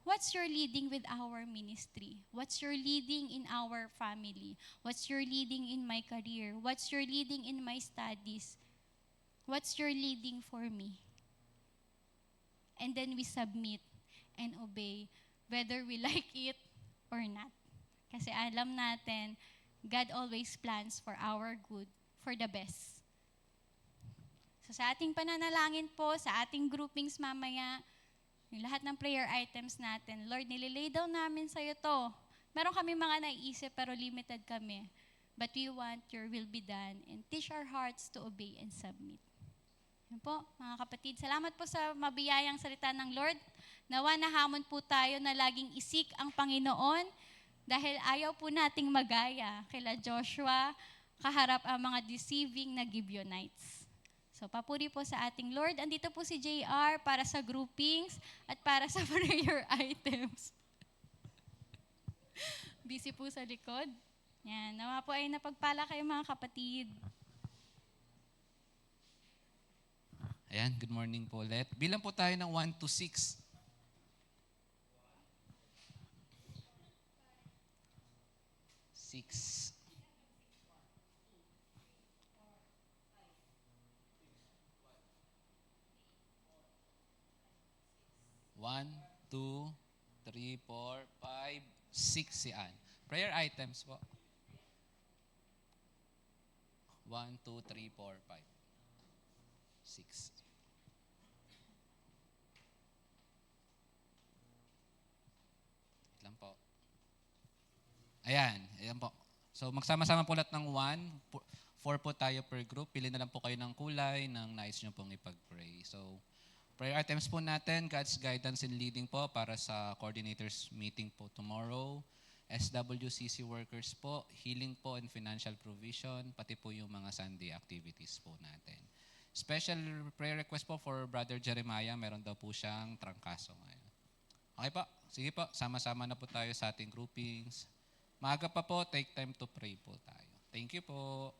What's your leading with our ministry? What's your leading in our family? What's your leading in my career? What's your leading in my studies? What's your leading for me? And then we submit and obey, whether we like it or not. Kasi alam natin, God always plans for our good, for the best. So sa ating pananalangin po, sa ating groupings mamaya, yung lahat ng prayer items natin, Lord, nililay down namin sa'yo to. Meron kami mga naiisip pero limited kami. But we want your will be done and teach our hearts to obey and submit. Yan po, mga kapatid. Salamat po sa mabiyayang salita ng Lord. Nawa na hamon po tayo na laging isik ang Panginoon dahil ayaw po nating magaya kila Joshua kaharap ang mga deceiving na Gibeonites. So, papuri po sa ating Lord. Andito po si JR para sa groupings at para sa prayer items. Busy po sa likod. Yan. Nawa po ay napagpala kayo mga kapatid. Ayan, good morning po ulit. Bilang po tayo ng 1 to 6. 6. 1, 2, 3, 4, 5, 6 si Ann. Prayer items po. 1, 2, 3, 4, 5, 6. Wait lang po. Ayan po. So magsama-sama po lahat ng 1, 4 po tayo per group. Pili na lang po kayo ng kulay ng nais nyo pong ipag-pray. So, prayer items po natin, God's guidance and leading po para sa coordinators meeting po tomorrow. SWCC workers po, healing po and financial provision, pati po yung mga Sunday activities po natin. special prayer request po for Brother Jeremiah. Meron daw po siyang trangkaso ngayon. Okay po, sige po, sama-sama na po tayo sa ating groupings. Maaga pa po, take time to pray po tayo. Thank you po.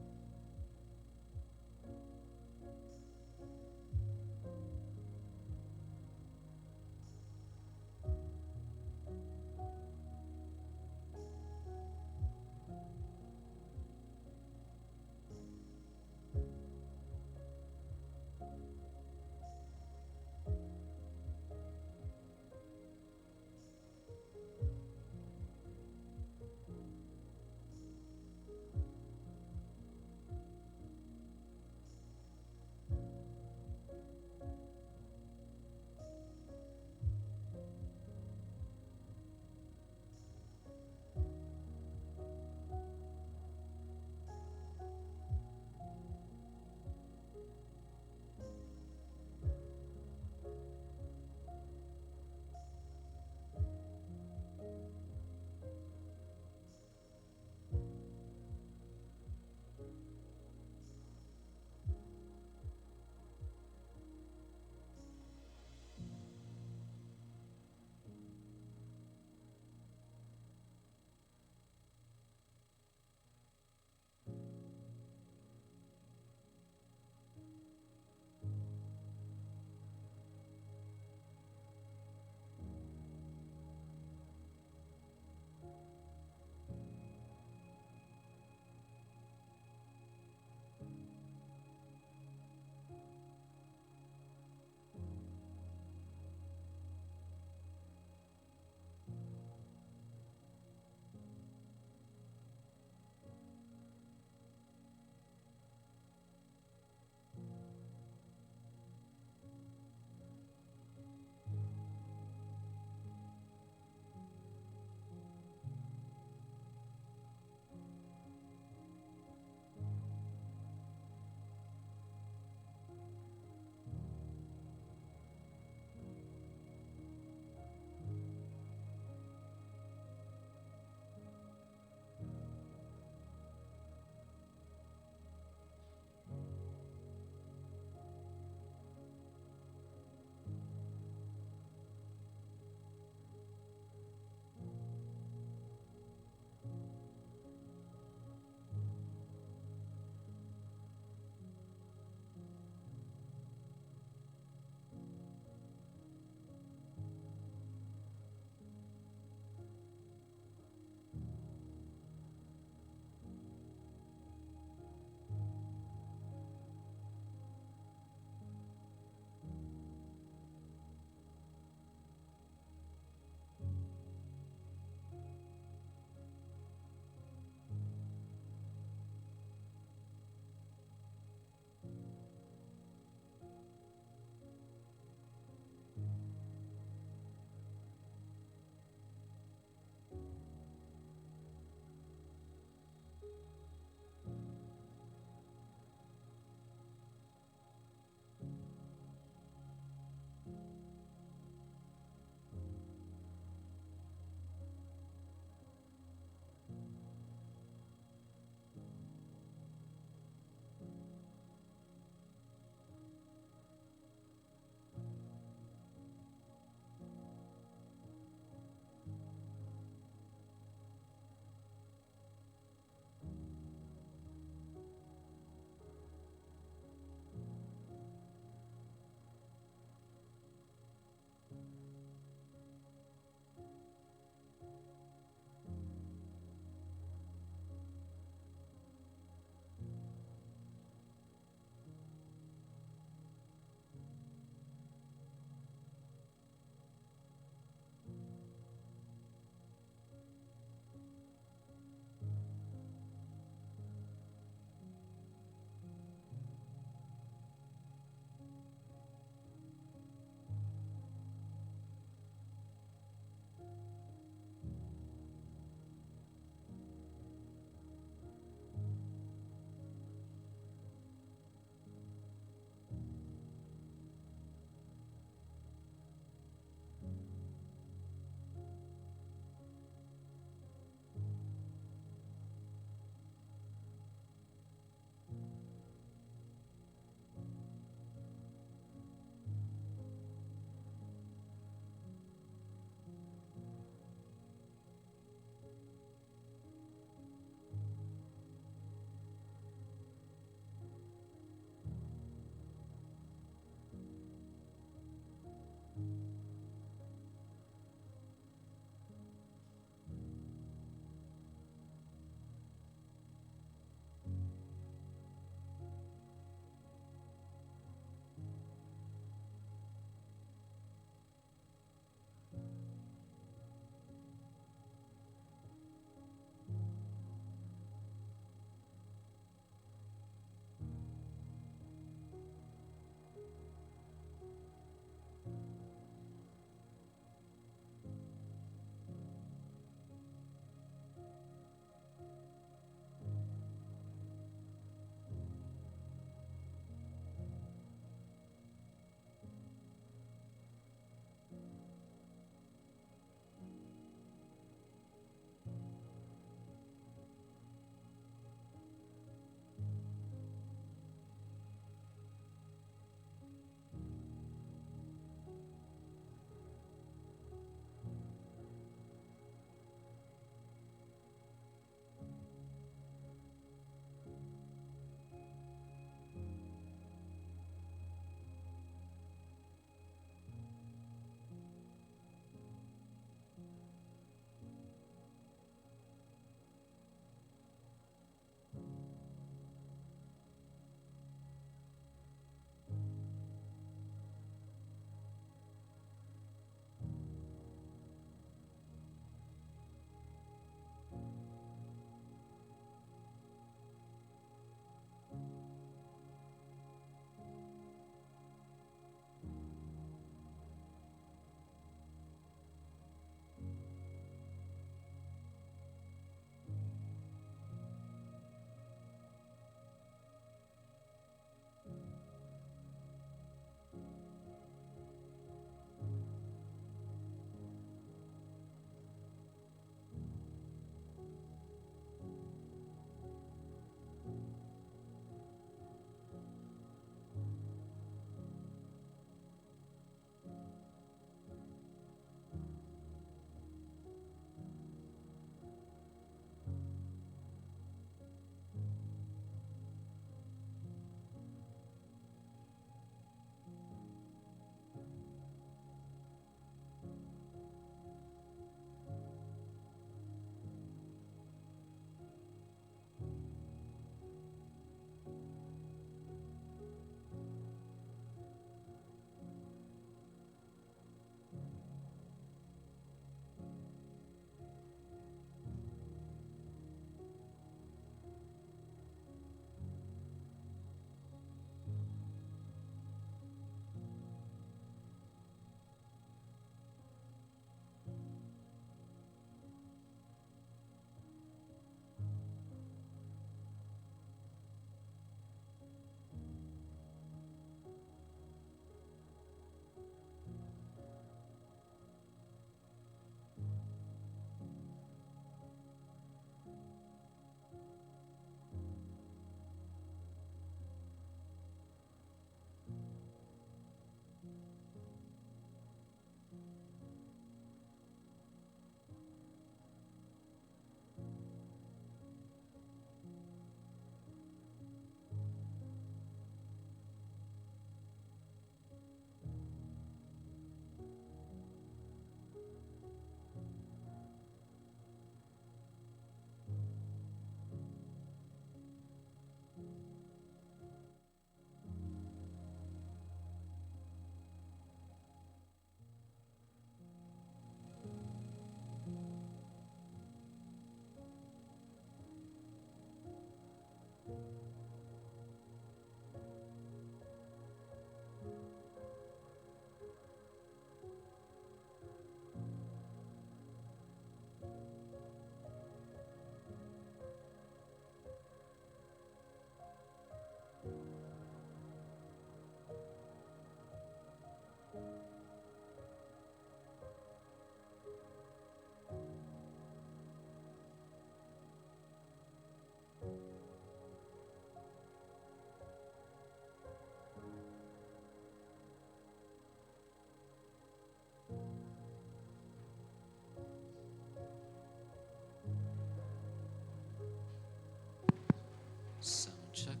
Sound check.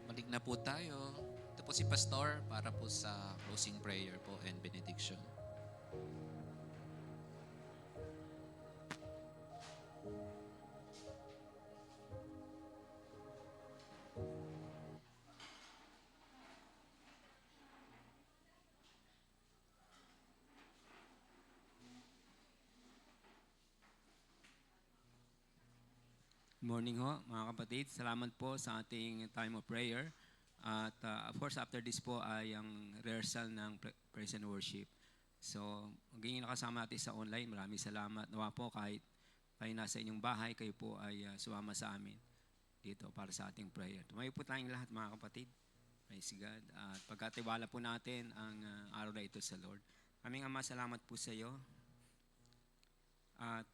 Balik na po tayo. Ito po si Pastor para po sa closing prayer po and benediction. Morning ho, mga kapatid. Salamat po sa ating time of prayer. At of course, after this po ay ang rehearsal ng praise and worship. So, magiging nakasama natin sa online. Maraming salamat. Nawa po kahit kayo nasa inyong bahay, kayo po ay sumama sa amin dito para sa ating prayer. Tumayo po tayong lahat, mga kapatid. Praise God. At pagkatiwala po natin ang araw na ito sa Lord. Aming Ama, salamat po sa iyo. At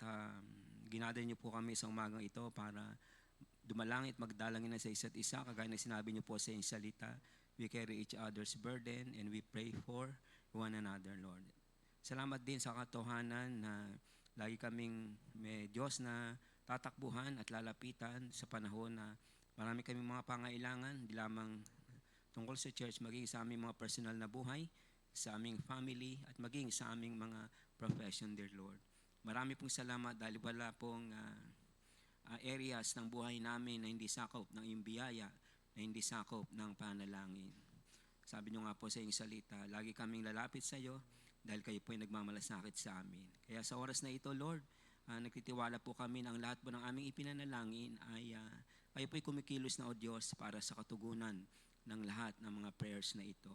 ginadal niyo po kami sa umagang ito para dumalangit, magdalangin na sa isa't isa. Kagaya na sinabi niyo po sa inyong salita, we carry each other's burden and we pray for one another, Lord. Salamat din sa katotohanan na lagi kaming may Diyos na tatakbuhan at lalapitan sa panahon na marami kaming mga pangailangan, di lamang tungkol sa church, maging sa aming mga personal na buhay, sa aming family, at maging sa aming mga profession, dear Lord. Marami pong salamat dahil wala pong areas ng buhay namin na hindi sakop ng iyong biyaya, na hindi sakop ng panalangin. Sabi niyo nga po sa iyong salita, lagi kaming lalapit sa iyo dahil kayo po ay nagmamalasakit sa amin. Kaya sa oras na ito, Lord, nagtitiwala po kami na ang lahat po ng aming ipinanalangin ay kayo po ay kumikilos na o Diyos para sa katugunan ng lahat ng mga prayers na ito.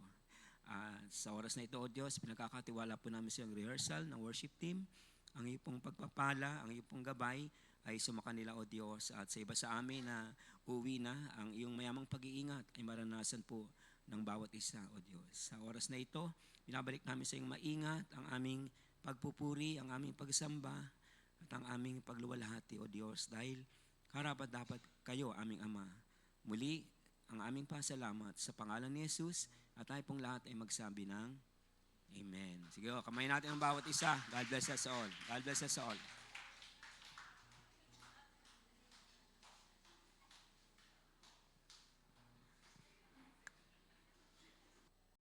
Sa oras na ito, o Diyos, pinagkakatiwala po namin sa iyong rehearsal ng worship team. Ang iyong pong pagpapala, ang iyong pong gabay ay sumakanila, o Diyos. At sa iba sa amin na uwi na, ang iyong mayamang pag-iingat ay maranasan po ng bawat isa, o Diyos. Sa oras na ito, binabalik namin sa iyong maingat ang aming pagpupuri, ang aming pagsamba, at ang aming pagluwalhati, o Diyos. Dahil karapat-dapat kayo, aming Ama. Muli, ang aming pasalamat sa pangalan ni Jesus at tayo pong lahat ay magsabi ng Amen. Sige, kamay natin ang bawat isa. God bless us all. God bless us all.